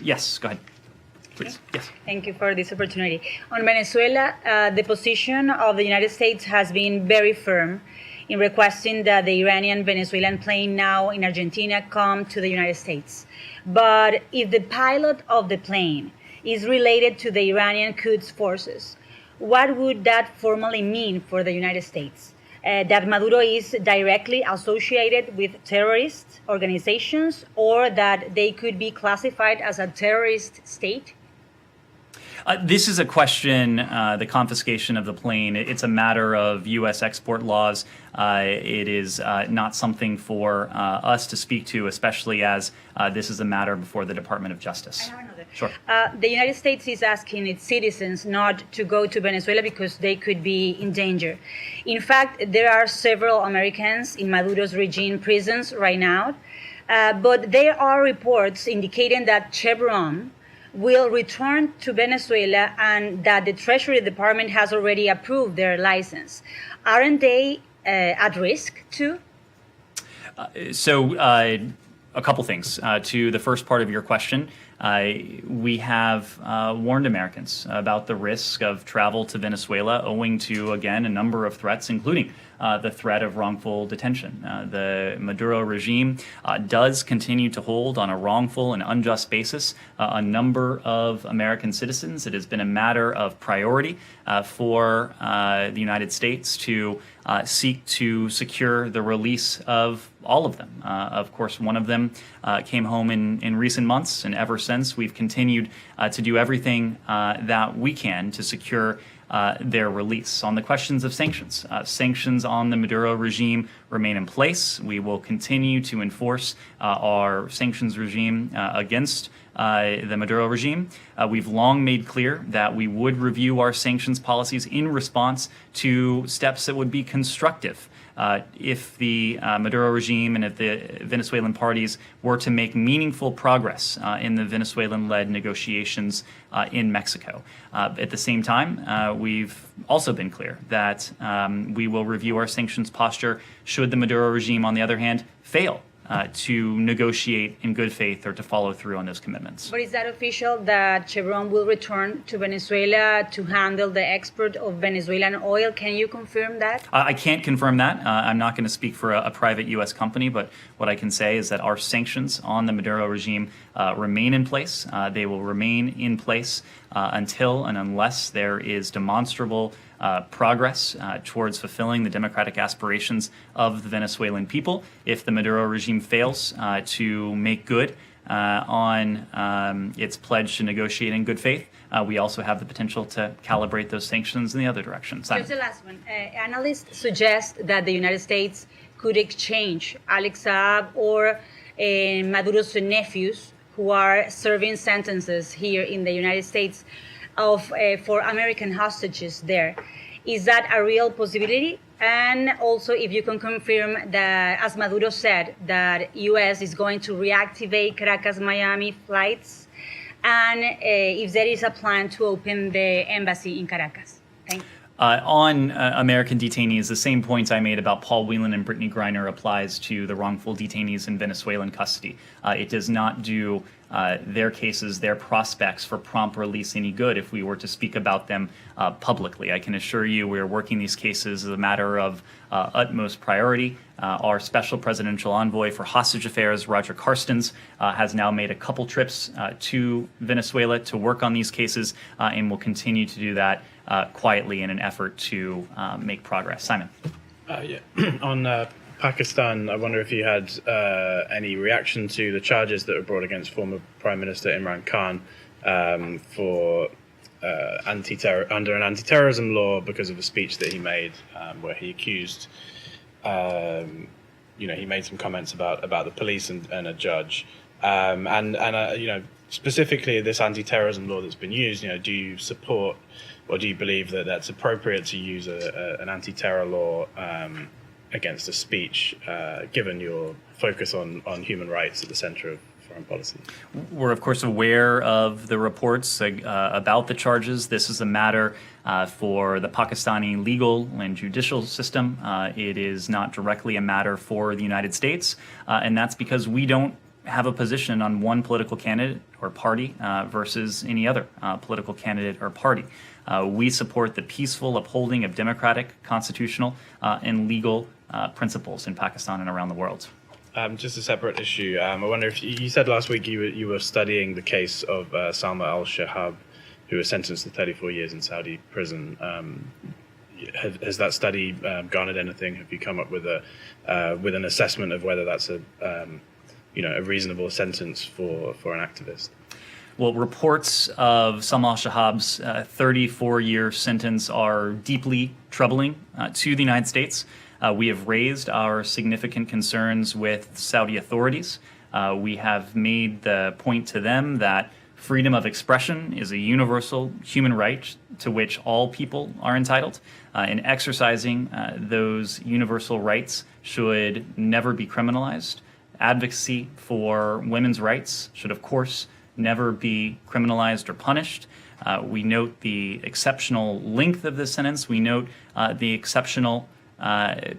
Yes, go ahead. Please. Yes. Thank you for this opportunity. On Venezuela, the position of the United States has been very firm in requesting that the Iranian-Venezuelan plane now in Argentina come to the United States. But if the pilot of the plane is related to the Iranian Quds forces, what would that formally mean for the United States? That Maduro is directly associated with terrorist organizations, or that they could be classified as a terrorist state? This is a question, the confiscation of the plane, it's a matter of U.S. export laws. It is not something for us to speak to, especially as this is a matter before the Department of Justice. I have another. Sure. The United States is asking its citizens not to go to Venezuela because they could be in danger. In fact, there are several Americans in Maduro's regime prisons right now, but there are reports indicating that Chevron will return to Venezuela and that the Treasury Department has already approved their license. Aren't they at risk too? A couple things. To the first part of your question, we have warned Americans about the risk of travel to Venezuela owing to, again, a number of threats, including the threat of wrongful detention. The Maduro regime does continue to hold on a wrongful and unjust basis a number of American citizens. It has been a matter of priority for the United States to seek to secure the release of all of them. Of course, one of them came home in recent months, and ever since we've continued to do everything that we can to secure their release. On the questions of sanctions, sanctions on the Maduro regime remain in place. We will continue to enforce our sanctions regime against the Maduro regime. We've long made clear that we would review our sanctions policies in response to steps that would be constructive if the Maduro regime and if the Venezuelan parties were to make meaningful progress in the Venezuelan-led negotiations in Mexico. At the same time, we've also been clear that we will review our sanctions posture should the Maduro regime, on the other hand, fail to negotiate in good faith or to follow through on those commitments. But is that official that Chevron will return to Venezuela to handle the export of Venezuelan oil? Can you confirm that? I can't confirm that. I'm not going to speak for a private U.S. company, but what I can say is that our sanctions on the Maduro regime remain in place. They will remain in place until and unless there is demonstrable progress towards fulfilling the democratic aspirations of the Venezuelan people. If the Maduro regime fails to make good on its pledge to negotiate in good faith, we also have the potential to calibrate those sanctions in the other direction. Simon. Just the last one. Analysts suggest that the United States could exchange Alex Saab or Maduro's nephews who are serving sentences here in the United States for American hostages there. Is that a real possibility? And also, if you can confirm that, as Maduro said, that U.S. is going to reactivate Caracas-Miami flights, and if there is a plan to open the embassy in Caracas. Thank you. On American detainees, the same points I made about Paul Whelan and Brittany Griner applies to the wrongful detainees in Venezuelan custody. It does not do their cases, their prospects for prompt release any good if we were to speak about them publicly. I can assure you we're working these cases as a matter of utmost priority. Our special presidential envoy for hostage affairs, Roger Carstens, has now made a couple trips to Venezuela to work on these cases and will continue to do that quietly in an effort to make progress. Simon. On Pakistan, I wonder if you had any reaction to the charges that were brought against former Prime Minister Imran Khan for under an anti-terrorism law because of a speech that he made where he accused, he made some comments about the police and a judge, specifically this anti-terrorism law that's been used. Do you support or do you believe that that's appropriate to use an anti-terror law against a speech, given your focus on human rights at the center of foreign policy? We're, of course, aware of the reports about the charges. This is a matter for the Pakistani legal and judicial system. It is not directly a matter for the United States, and that's because we don't have a position on one political candidate or party versus any other political candidate or party. We support the peaceful upholding of democratic, constitutional, and legal principles in Pakistan and around the world. Just a separate issue. I wonder if you said last week you were studying the case of Salma al-Shahab, who was sentenced to 34 years in Saudi prison. Has that study garnered anything? Have you come up with an assessment of whether that's a reasonable sentence for an activist? Well, reports of Salma al-Shahab's 34-year sentence are deeply troubling to the United States. We have raised our significant concerns with Saudi authorities. We have made the point to them that freedom of expression is a universal human right to which all people are entitled. And exercising those universal rights should never be criminalized. Advocacy for women's rights should, of course, never be criminalized or punished. We note the exceptional length of this sentence. We note the exceptional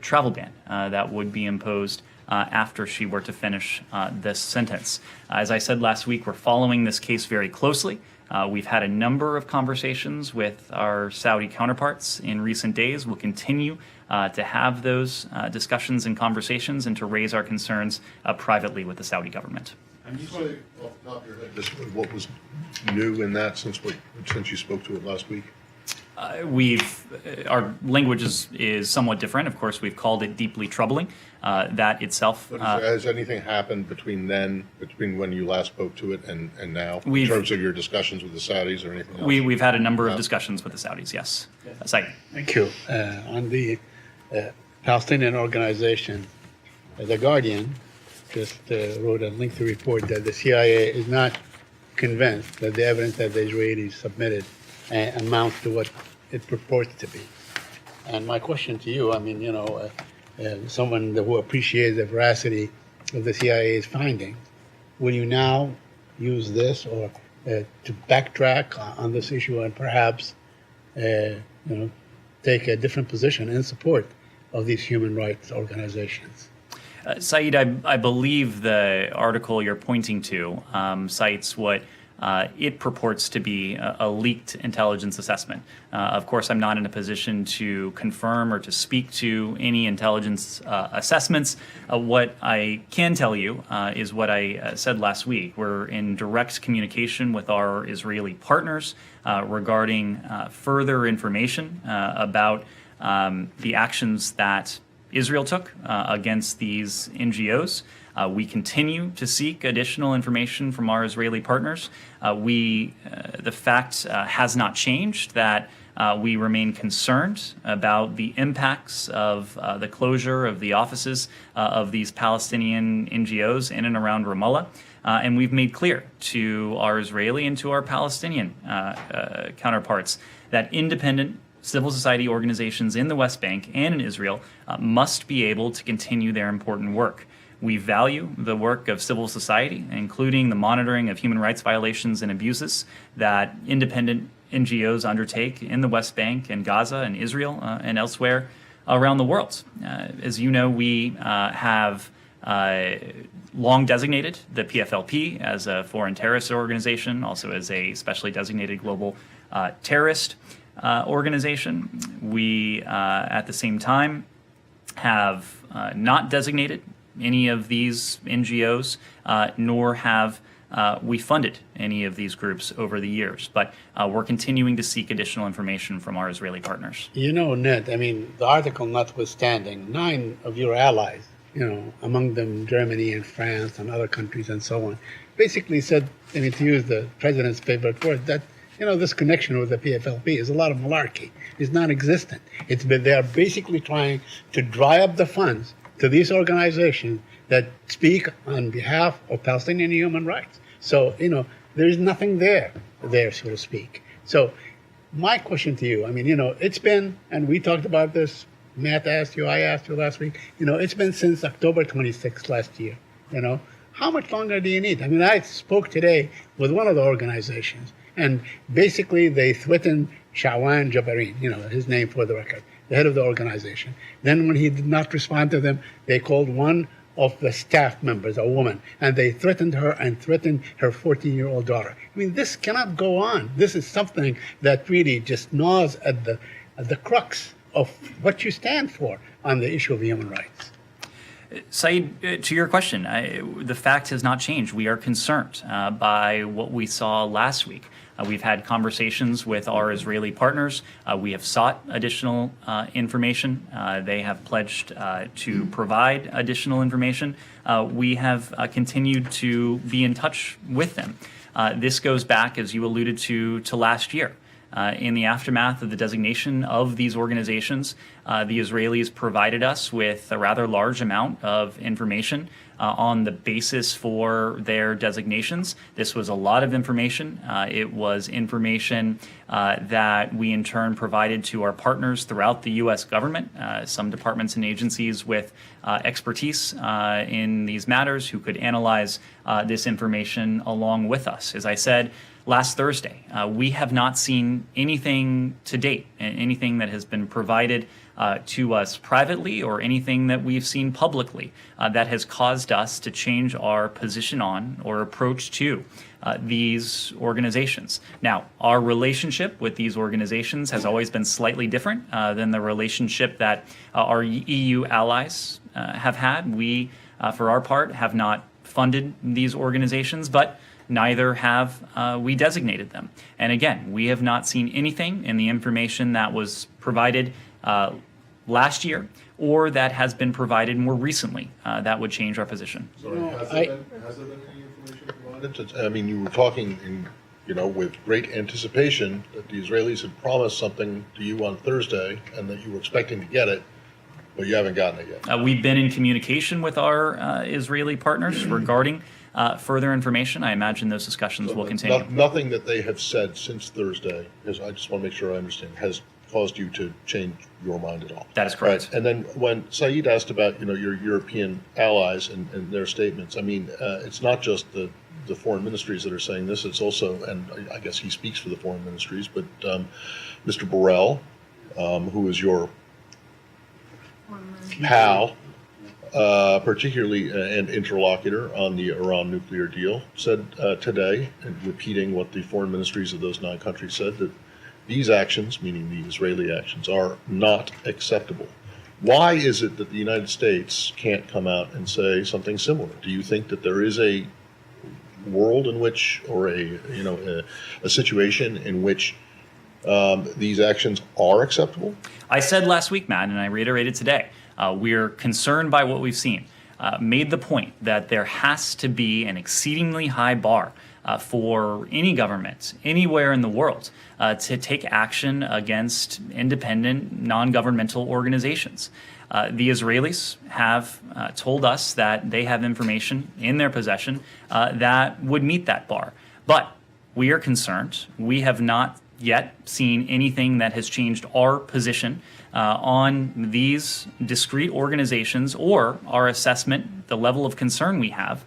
travel ban that would be imposed after she were to finish this sentence. As I said last week, we're following this case very closely. We've had a number of conversations with our Saudi counterparts in recent days. We'll continue to have those discussions and conversations and to raise our concerns privately with the Saudi government. And you say off the top of your head, what was new in that since you spoke to it last week? Our language is somewhat different. Of course, we've called it deeply troubling. That itself. But has anything happened between when you last spoke to it and now, in terms of your discussions with the Saudis or anything else? We've had a number of discussions with the Saudis, yes. Saeed. Thank you. On the Palestinian organization, The Guardian just wrote a lengthy report that the CIA is not convinced that the evidence that the Israelis submitted amounts to what it purports to be. And my question to you, someone who appreciates the veracity of the CIA's findings, will you now use this or to backtrack on this issue and perhaps take a different position in support of these human rights organizations? Saeed, I believe the article you're pointing to cites what it purports to be a leaked intelligence assessment. Of course, I'm not in a position to confirm or to speak to any intelligence assessments. What I can tell you is what I said last week. We're in direct communication with our Israeli partners regarding further information about the actions that Israel took against these NGOs. We continue to seek additional information from our Israeli partners. The fact has not changed that we remain concerned about the impacts of the closure of the offices of these Palestinian NGOs in and around Ramallah. And we've made clear to our Israeli and to our Palestinian counterparts that independent civil society organizations in the West Bank and in Israel must be able to continue their important work. We value the work of civil society, including the monitoring of human rights violations and abuses that independent NGOs undertake in the West Bank and Gaza and Israel and elsewhere around the world. As you know, we have long designated the PFLP as a foreign terrorist organization, also as a specially designated global terrorist organization. We, at the same time, have not designated any of these NGOs, nor have we funded any of these groups over the years. But we're continuing to seek additional information from our Israeli partners. Ned, the article notwithstanding, 9 of your allies, among them Germany and France and other countries and so on, basically said, to use the president's favorite word, that this connection with the PFLP is a lot of malarkey. It's non-existent. They are basically trying to dry up the funds to these organizations that speak on behalf of Palestinian human rights. So, there is nothing there, so to speak. So, my question to you, it's been, and we talked about this, Matt asked you, I asked you last week, it's been since October 26th last year, How much longer do you need? I spoke today with one of the organizations, and basically they threatened Shawan Jabarin, his name for the record, the head of the organization. Then when he did not respond to them, they called one of the staff members, a woman, and they threatened her and threatened her 14-year-old daughter. This cannot go on. This is something that really just gnaws at the crux of what you stand for on the issue of human rights. Saeed, to your question, the fact has not changed. We are concerned by what we saw last week. We've had conversations with our Israeli partners. We have sought additional information. They have pledged to provide additional information. We have continued to be in touch with them. This goes back, as you alluded to last year. In the aftermath of the designation of these organizations, the Israelis provided us with a rather large amount of information on the basis for their designations. This was a lot of information. It was information that we in turn provided to our partners throughout the U.S. government, some departments and agencies with expertise in these matters who could analyze this information along with us. As I said, last Thursday, we have not seen anything to date, anything that has been provided to us privately or anything that we've seen publicly that has caused us to change our position on or approach to these organizations. Now, our relationship with these organizations has always been slightly different than the relationship that our EU allies have had. We, for our part, have not funded these organizations, but neither have we designated them. And again, we have not seen anything in the information that was provided last year or that has been provided more recently that would change our position. Sorry, has there been any information provided? You were talking with great anticipation that the Israelis had promised something to you on Thursday and that you were expecting to get it, but you haven't gotten it yet. We've been in communication with our Israeli partners regarding further information. I imagine those discussions will continue. Nothing that they have said since Thursday, because I just want to make sure I understand, has caused you to change your mind at all. That is correct. Right. And then when Saeed asked about, your European allies and their statements, I mean, it's not just the foreign ministries that are saying this, it's also, and I guess he speaks for the foreign ministries, but Mr. Borrell, who is your pal, particularly an interlocutor on the Iran nuclear deal, said today, and repeating what the foreign ministries of those 9 countries said, that these actions, meaning the Israeli actions, are not acceptable. Why is it that the United States can't come out and say something similar? Do you think that there is a world in which, or a situation in which these actions are acceptable? I said last week, Matt, and I reiterated today, we're concerned by what we've seen. Made the point that there has to be an exceedingly high bar for any government anywhere in the world to take action against independent, non-governmental organizations. The Israelis have told us that they have information in their possession that would meet that bar. But we are concerned. We have not yet seen anything that has changed our position on these discrete organizations or our assessment, the level of concern we have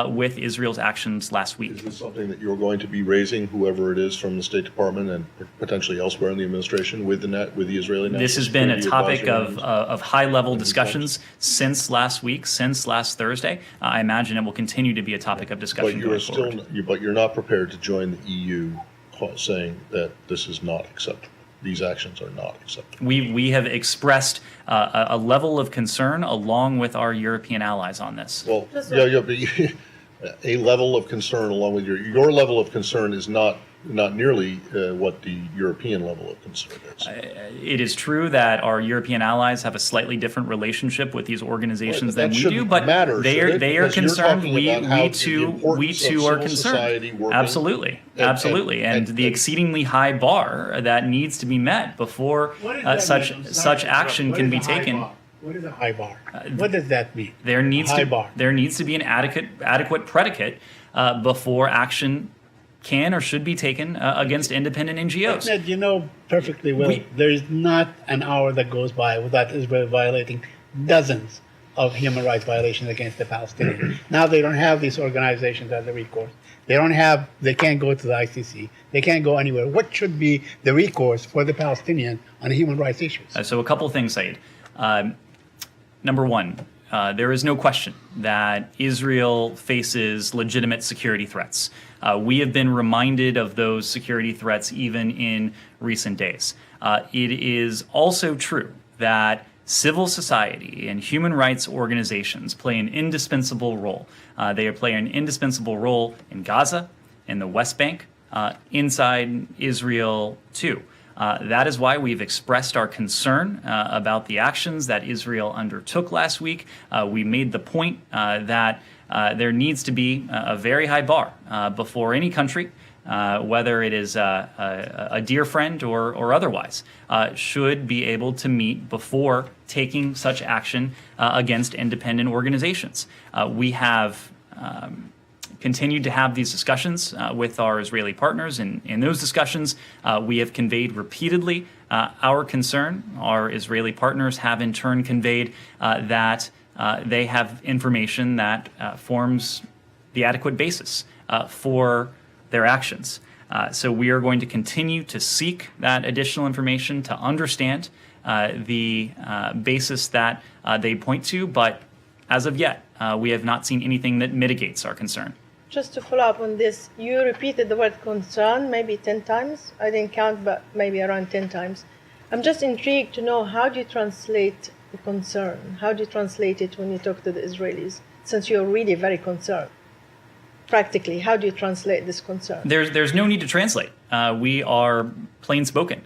with Israel's actions last week. Is this something that you're going to be raising, whoever it is from the State Department and potentially elsewhere in the administration, with the Israeli National This has been a Security topic of high-level discussions since last week, since last Thursday. I imagine it will continue to be a topic of discussion going forward. But you're not prepared to join the EU saying that this is not acceptable. These actions are not acceptable. We have expressed a level of concern along with our European allies on this. Well, but a level of concern along with your level of concern is not nearly what the European level of concern is. It is true that our European allies have a slightly different relationship with these organizations than we do, but they are concerned. We too are concerned. Absolutely, and the exceedingly high bar that needs to be met before such action can be taken. What is a high bar? What does that mean? There needs to be an adequate predicate before action can or should be taken against independent NGOs. Ned, you know perfectly well, there is not an hour that goes by without Israel violating dozens of human rights violations against the Palestinians. Now they don't have these organizations as a recourse. They can't go to the ICC. They can't go anywhere. What should be the recourse for the Palestinians on human rights issues? So a couple of things, Saeed. Number one, there is no question that Israel faces legitimate security threats. We have been reminded of those security threats even in recent days. It is also true that civil society and human rights organizations play an indispensable role. They play an indispensable role in Gaza, in the West Bank, inside Israel too. That is why we've expressed our concern about the actions that Israel undertook last week. We made the point that there needs to be a very high bar before any country, whether it is a dear friend or otherwise, should be able to meet before taking such action against independent organizations. We have continued to have these discussions with our Israeli partners. And in those discussions, we have conveyed repeatedly our concern. Our Israeli partners have in turn conveyed that they have information that forms the adequate basis for their actions. So we are going to continue to seek that additional information to understand the basis that they point to. But as of yet, we have not seen anything that mitigates our concern. Just to follow up on this, you repeated the word concern maybe 10 times. I didn't count, but maybe around 10 times. I'm just intrigued to know, how do you translate the concern? How do you translate it when you talk to the Israelis? Since you're really very concerned. Practically, how do you translate this concern? There's no need to translate. We are plain spoken.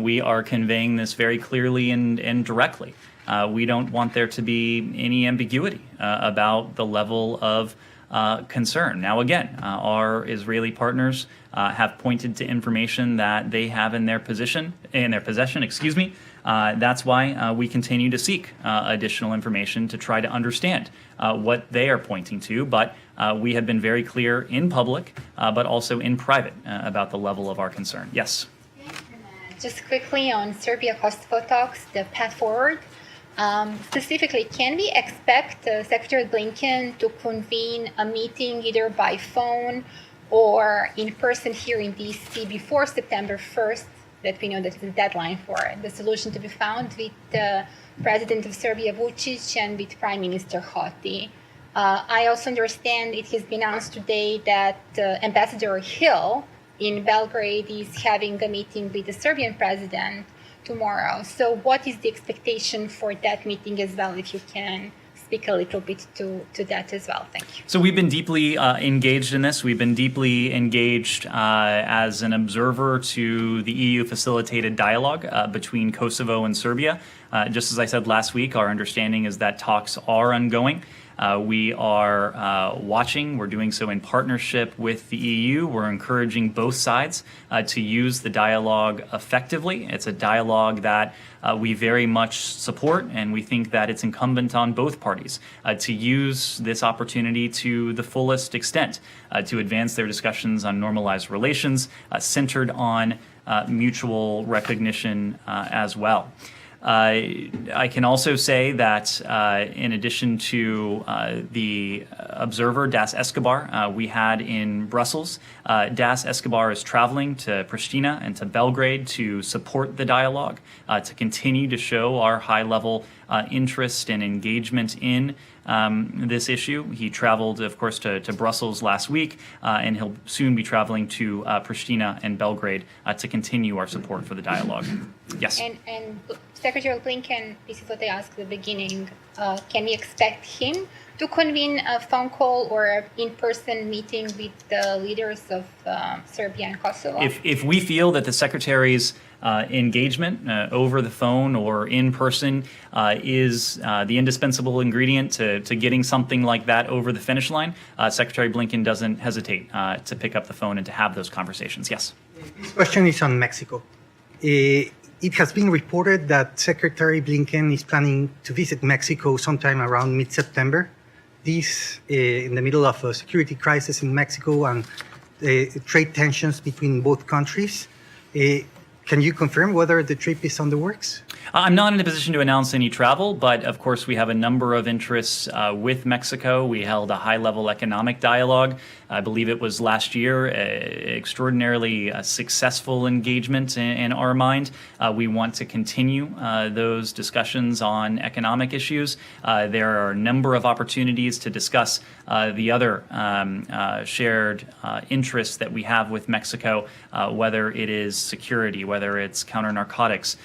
We are conveying this very clearly and directly. We don't want there to be any ambiguity about the level of concern. Now, again, our Israeli partners have pointed to information that they have in their possession. That's why we continue to seek additional information to try to understand what they are pointing to. But we have been very clear in public, but also in private, about the level of our concern. Yes. just quickly on Serbia-Kosovo talks, the path forward. Specifically, can we expect Secretary Blinken to convene a meeting either by phone or in person here in DC before September 1st, that we know that the deadline for the solution to be found, with the President of Serbia, Vucic, and with Prime Minister Hoti? I also understand it has been announced today that Ambassador Hill in Belgrade is having a meeting with the Serbian president tomorrow. So what is the expectation for that meeting as well, if you can speak a little bit to that as well? Thank you. So we've been deeply engaged in this. We've been deeply engaged as an observer to the EU-facilitated dialogue between Kosovo and Serbia. Just as I said last week, our understanding is that talks are ongoing. We are watching. We're doing so in partnership with the EU. We're encouraging both sides to use the dialogue effectively. It's a dialogue that we very much support, and we think that it's incumbent on both parties to use this opportunity to the fullest extent to advance their discussions on normalized relations centered on mutual recognition as well. I can also say that in addition to the observer, Das Escobar, we had in Brussels, Das Escobar is traveling to Pristina and to Belgrade to support the dialogue, to continue to show our high-level interest and engagement in this issue. He traveled, of course, to Brussels last week, and he'll soon be traveling to Pristina and Belgrade to continue our support for the dialogue. Yes? And Secretary Blinken, this is what I asked at the beginning, can we expect him to convene a phone call or in-person meeting with the leaders of Serbia and Kosovo? If we feel that the Secretary's engagement over the phone or in person is the indispensable ingredient to getting something like that over the finish line, Secretary Blinken doesn't hesitate to pick up the phone and to have those conversations. Yes? This question is on Mexico. It has been reported that Secretary Blinken is planning to visit Mexico sometime around mid-September. This in the middle of a security crisis in Mexico and trade tensions between both countries. Can you confirm whether the trip is on the works? I'm not in a position to announce any travel, but of course we have a number of interests with Mexico. We held a high-level economic dialogue. I believe it was last year, extraordinarily successful engagement in our mind. We want to continue those discussions on economic issues. There are a number of opportunities to discuss the other shared interests that we have with Mexico, whether it is security, whether it's counter-narcotics,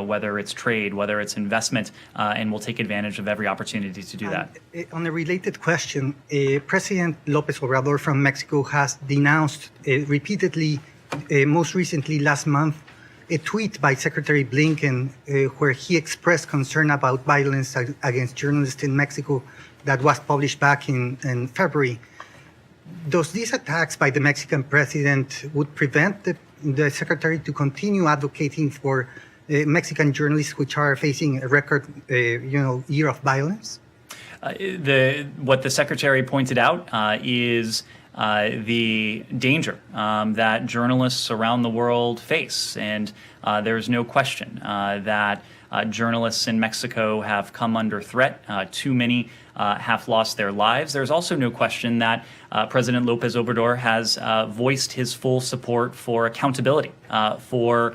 whether it's trade, whether it's investment, and we'll take advantage of every opportunity to do that. On a related question, President López Obrador from Mexico has denounced repeatedly, most recently last month, a tweet by Secretary Blinken where he expressed concern about violence against journalists in Mexico that was published back in February. Does these attacks by the Mexican president would prevent the secretary to continue advocating for Mexican journalists which are facing a record, year of violence? What the secretary pointed out is the danger that journalists around the world face, and there's no question that journalists in Mexico have come under threat. Too many have lost their lives. There's also no question that President López Obrador has voiced his full support for accountability for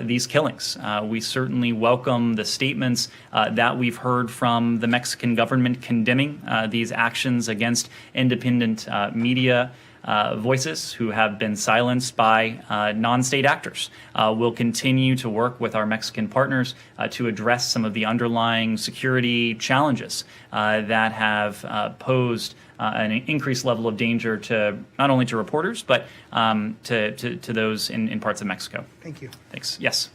these killings. We certainly welcome the statements that we've heard from the Mexican government condemning these actions against independent media voices who have been silenced by non-state actors. We'll continue to work with our Mexican partners to address some of the underlying security challenges that have posed an increased level of danger to not only to reporters, but to those in parts of Mexico. Thank you. Thanks. Yes.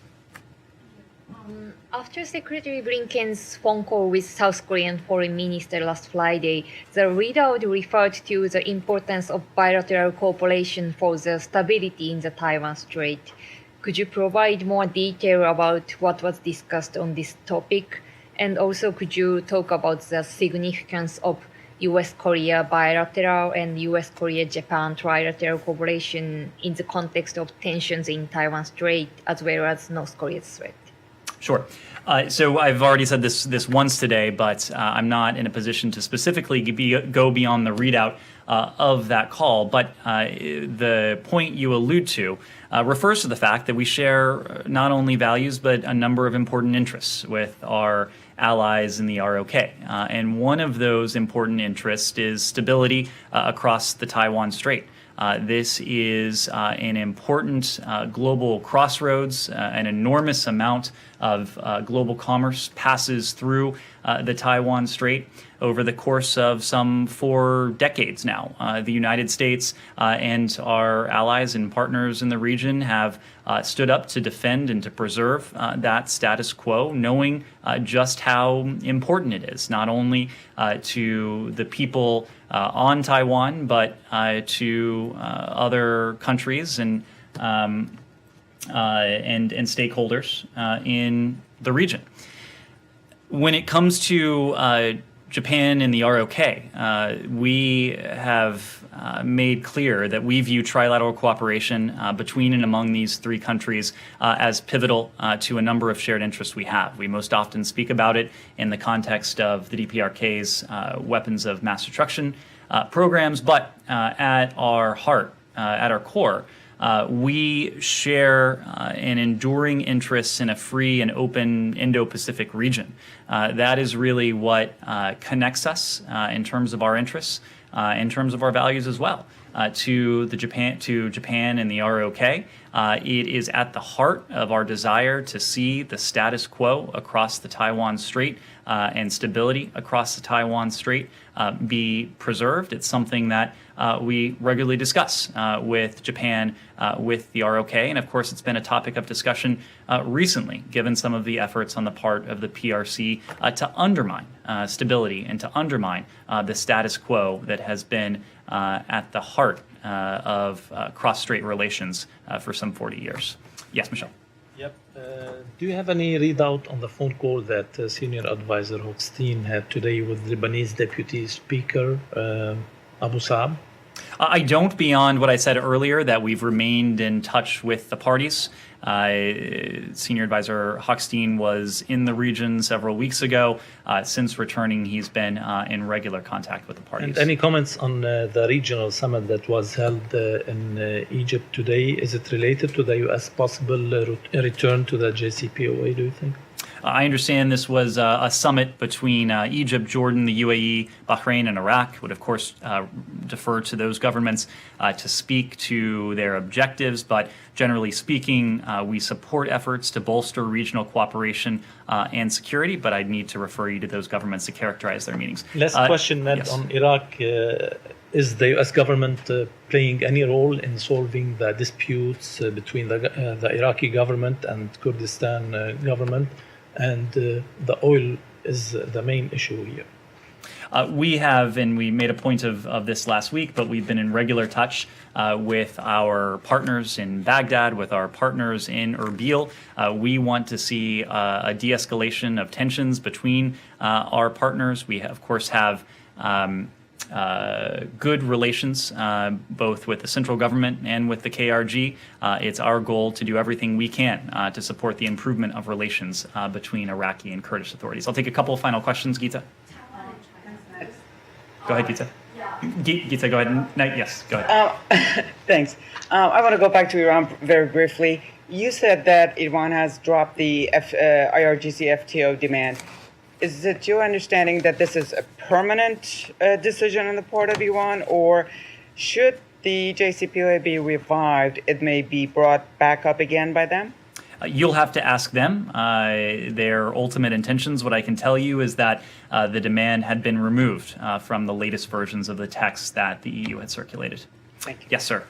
After Secretary Blinken's phone call with South Korean Foreign Minister last Friday, the readout referred to the importance of bilateral cooperation for the stability in the Taiwan Strait. Could you provide more detail about what was discussed on this topic? And also, could you talk about the significance of US-Korea bilateral and US-Korea-Japan trilateral cooperation in the context of tensions in Taiwan Strait as well as North Korea's threat? Sure. So I've already said this once today, but I'm not in a position to specifically go beyond the readout of that call. But the point you allude to refers to the fact that we share not only values, but a number of important interests with our allies in the ROK. And one of those important interests is stability across the Taiwan Strait. This is an important global crossroads. An enormous amount of global commerce passes through the Taiwan Strait over the course of some 4 decades now. The United States and our allies and partners in the region have stood up to defend and to preserve that status quo, knowing just how important it is, not only to the people on Taiwan, but to other countries and stakeholders in the region. When it comes to Japan and the ROK, we have made clear that we view trilateral cooperation between and among these 3 countries as pivotal to a number of shared interests we have. We most often speak about it in the context of the DPRK's weapons of mass destruction programs, but at our heart, at our core, we share an enduring interest in a free and open Indo-Pacific region. That is really what connects us in terms of our interests, in terms of our values as well. To Japan and the ROK, it is at the heart of our desire to see the status quo across the Taiwan Strait and stability across the Taiwan Strait be preserved. It's something that we regularly discuss with Japan, with the ROK, and of course it's been a topic of discussion recently, given some of the efforts on the part of the PRC to undermine stability and to undermine the status quo that has been at the heart of cross-strait relations for some 40 years. Yes, Michelle. Yep. Do you have any readout on the phone call that Senior Advisor Hochstein had today with Lebanese Deputy Speaker Abu Saab? I don't, beyond what I said earlier, that we've remained in touch with the parties. Senior Advisor Hochstein was in the region several weeks ago. Since returning, he's been in regular contact with the parties. And any comments on the regional summit that was held in Egypt today? Is it related to the U.S. possible return to the JCPOA, do you think? I understand this was a summit between Egypt, Jordan, the UAE, Bahrain, and Iraq. Would, of course, defer to those governments to speak to their objectives. But generally speaking, we support efforts to bolster regional cooperation and security. But I'd need to refer you to those governments to characterize their meetings. Last question, Ned, yes. on Iraq. Is the U.S. government playing any role in solving the disputes between the Iraqi government and Kurdistan government? And the oil is the main issue here. We have, and we made a point of this last week, but we've been in regular touch with our partners in Baghdad, with our partners in Erbil. We want to see a de-escalation of tensions between our partners. We, of course, have good relations both with the central government and with the KRG. It's our goal to do everything we can to support the improvement of relations between Iraqi and Kurdish authorities. I'll take a couple of final questions, Geeta. Go ahead, Geeta. Geeta, go ahead. No, yes, go ahead. Thanks. I want to go back to Iran very briefly. You said that Iran has dropped the IRGC FTO demand. Is it your understanding that this is a permanent decision on the part of Iran, or should the JCPOA be revived, it may be brought back up again by them? You'll have to ask them their ultimate intentions. What I can tell you is that the demand had been removed from the latest versions of the text that the EU had circulated. Thank you. Yes, sir.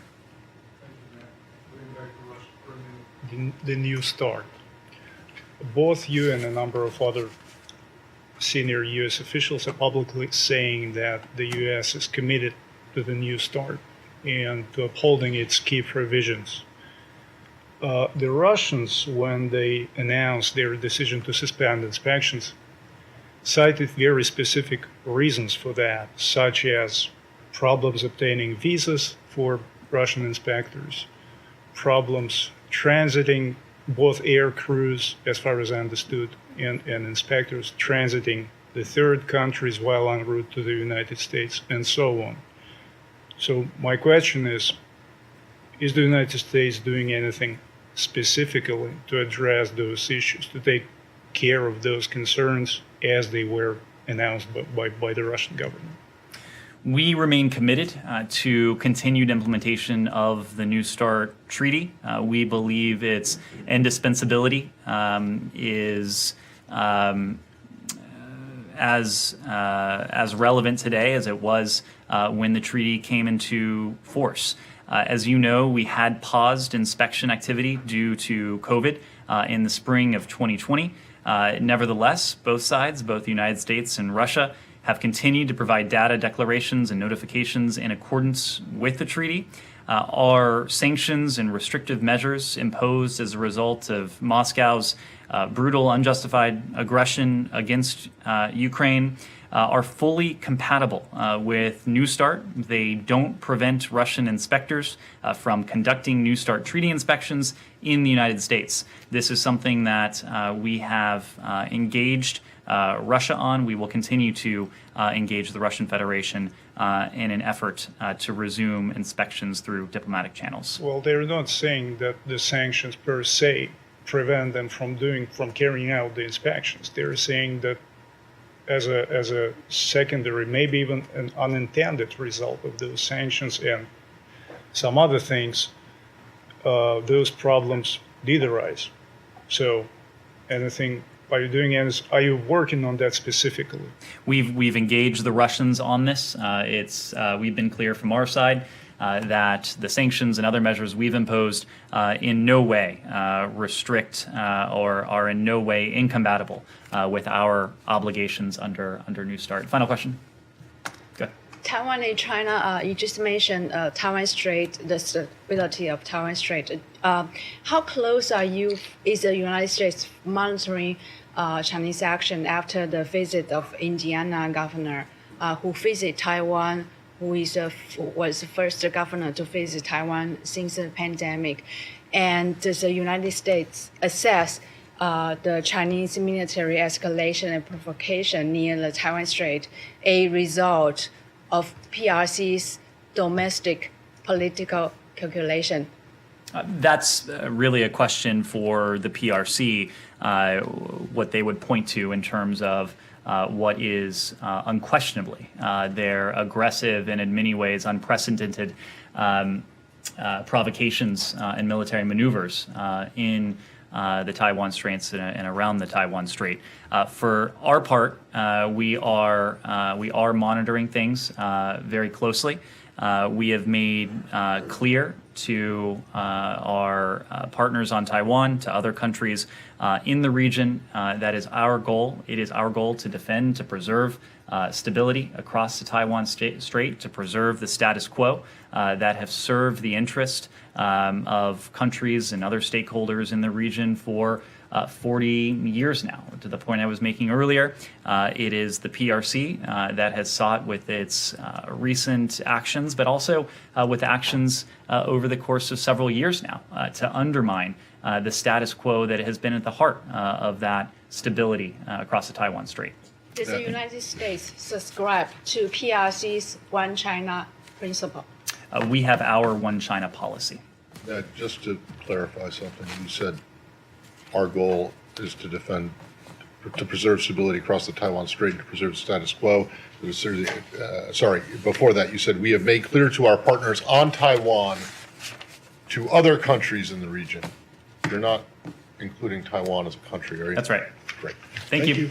The New START. Both you and a number of other senior U.S. officials are publicly saying that the U.S. is committed to the New START and to upholding its key provisions. The Russians, when they announced their decision to suspend inspections, cited very specific reasons for that, such as problems obtaining visas for Russian inspectors, problems transiting both air crews, as far as I understood, and inspectors transiting the third countries while en route to the United States, and so on. So my question is the United States doing anything specifically to address those issues, to take care of those concerns as they were announced by the Russian government? We remain committed to continued implementation of the New START treaty. We believe its indispensability is as relevant today as it was when the treaty came into force. As you know, we had paused inspection activity due to COVID in the spring of 2020. Nevertheless, both sides, both the United States and Russia, have continued to provide data declarations and notifications in accordance with the treaty. Our sanctions and restrictive measures imposed as a result of Moscow's brutal, unjustified aggression against Ukraine are fully compatible with New START. They don't prevent Russian inspectors from conducting New START treaty inspections in the United States. This is something that we have engaged Russia on. We will continue to engage the Russian Federation in an effort to resume inspections through diplomatic channels. Well, they're not saying that the sanctions per se prevent them from carrying out the inspections. They're saying that as a secondary, maybe even an unintended result of those sanctions and some other things, those problems did arise. So, anything? Are you working on that specifically? We've engaged the Russians on this. We've been clear from our side that the sanctions and other measures we've imposed in no way restrict or are in no way incompatible with our obligations under New START. Final question. Go ahead. Taiwan and China, you just mentioned Taiwan Strait, the stability of Taiwan Strait. How close is the United States monitoring Chinese action after the visit of Indiana governor who visited Taiwan, who was the first governor to visit Taiwan since the pandemic? And does the United States assess the Chinese military escalation and provocation near the Taiwan Strait a result of PRC's domestic political calculation? That's really a question for the PRC, what they would point to in terms of what is unquestionably their aggressive and in many ways unprecedented provocations and military maneuvers in the Taiwan Straits and around the Taiwan Strait. For our part, we are monitoring things very closely. We have made clear to our partners on Taiwan, to other countries in the region, that is our goal. It is our goal to defend, to preserve stability across the Taiwan Strait, to preserve the status quo that have served the interest of countries and other stakeholders in the region for 40 years now. To the point I was making earlier, it is the PRC that has sought with its recent actions, but also with actions over the course of several years now to undermine the status quo that has been at the heart of that stability across the Taiwan Strait. Does the United States subscribe to PRC's One China principle? We have our One China policy. Just to clarify something, you said our goal is to defend, to preserve stability across the Taiwan Strait, to preserve the status quo. Before that, you said we have made clear to our partners on Taiwan, to other countries in the region. You're not including Taiwan as a country, are you? That's right. Great. Thank you.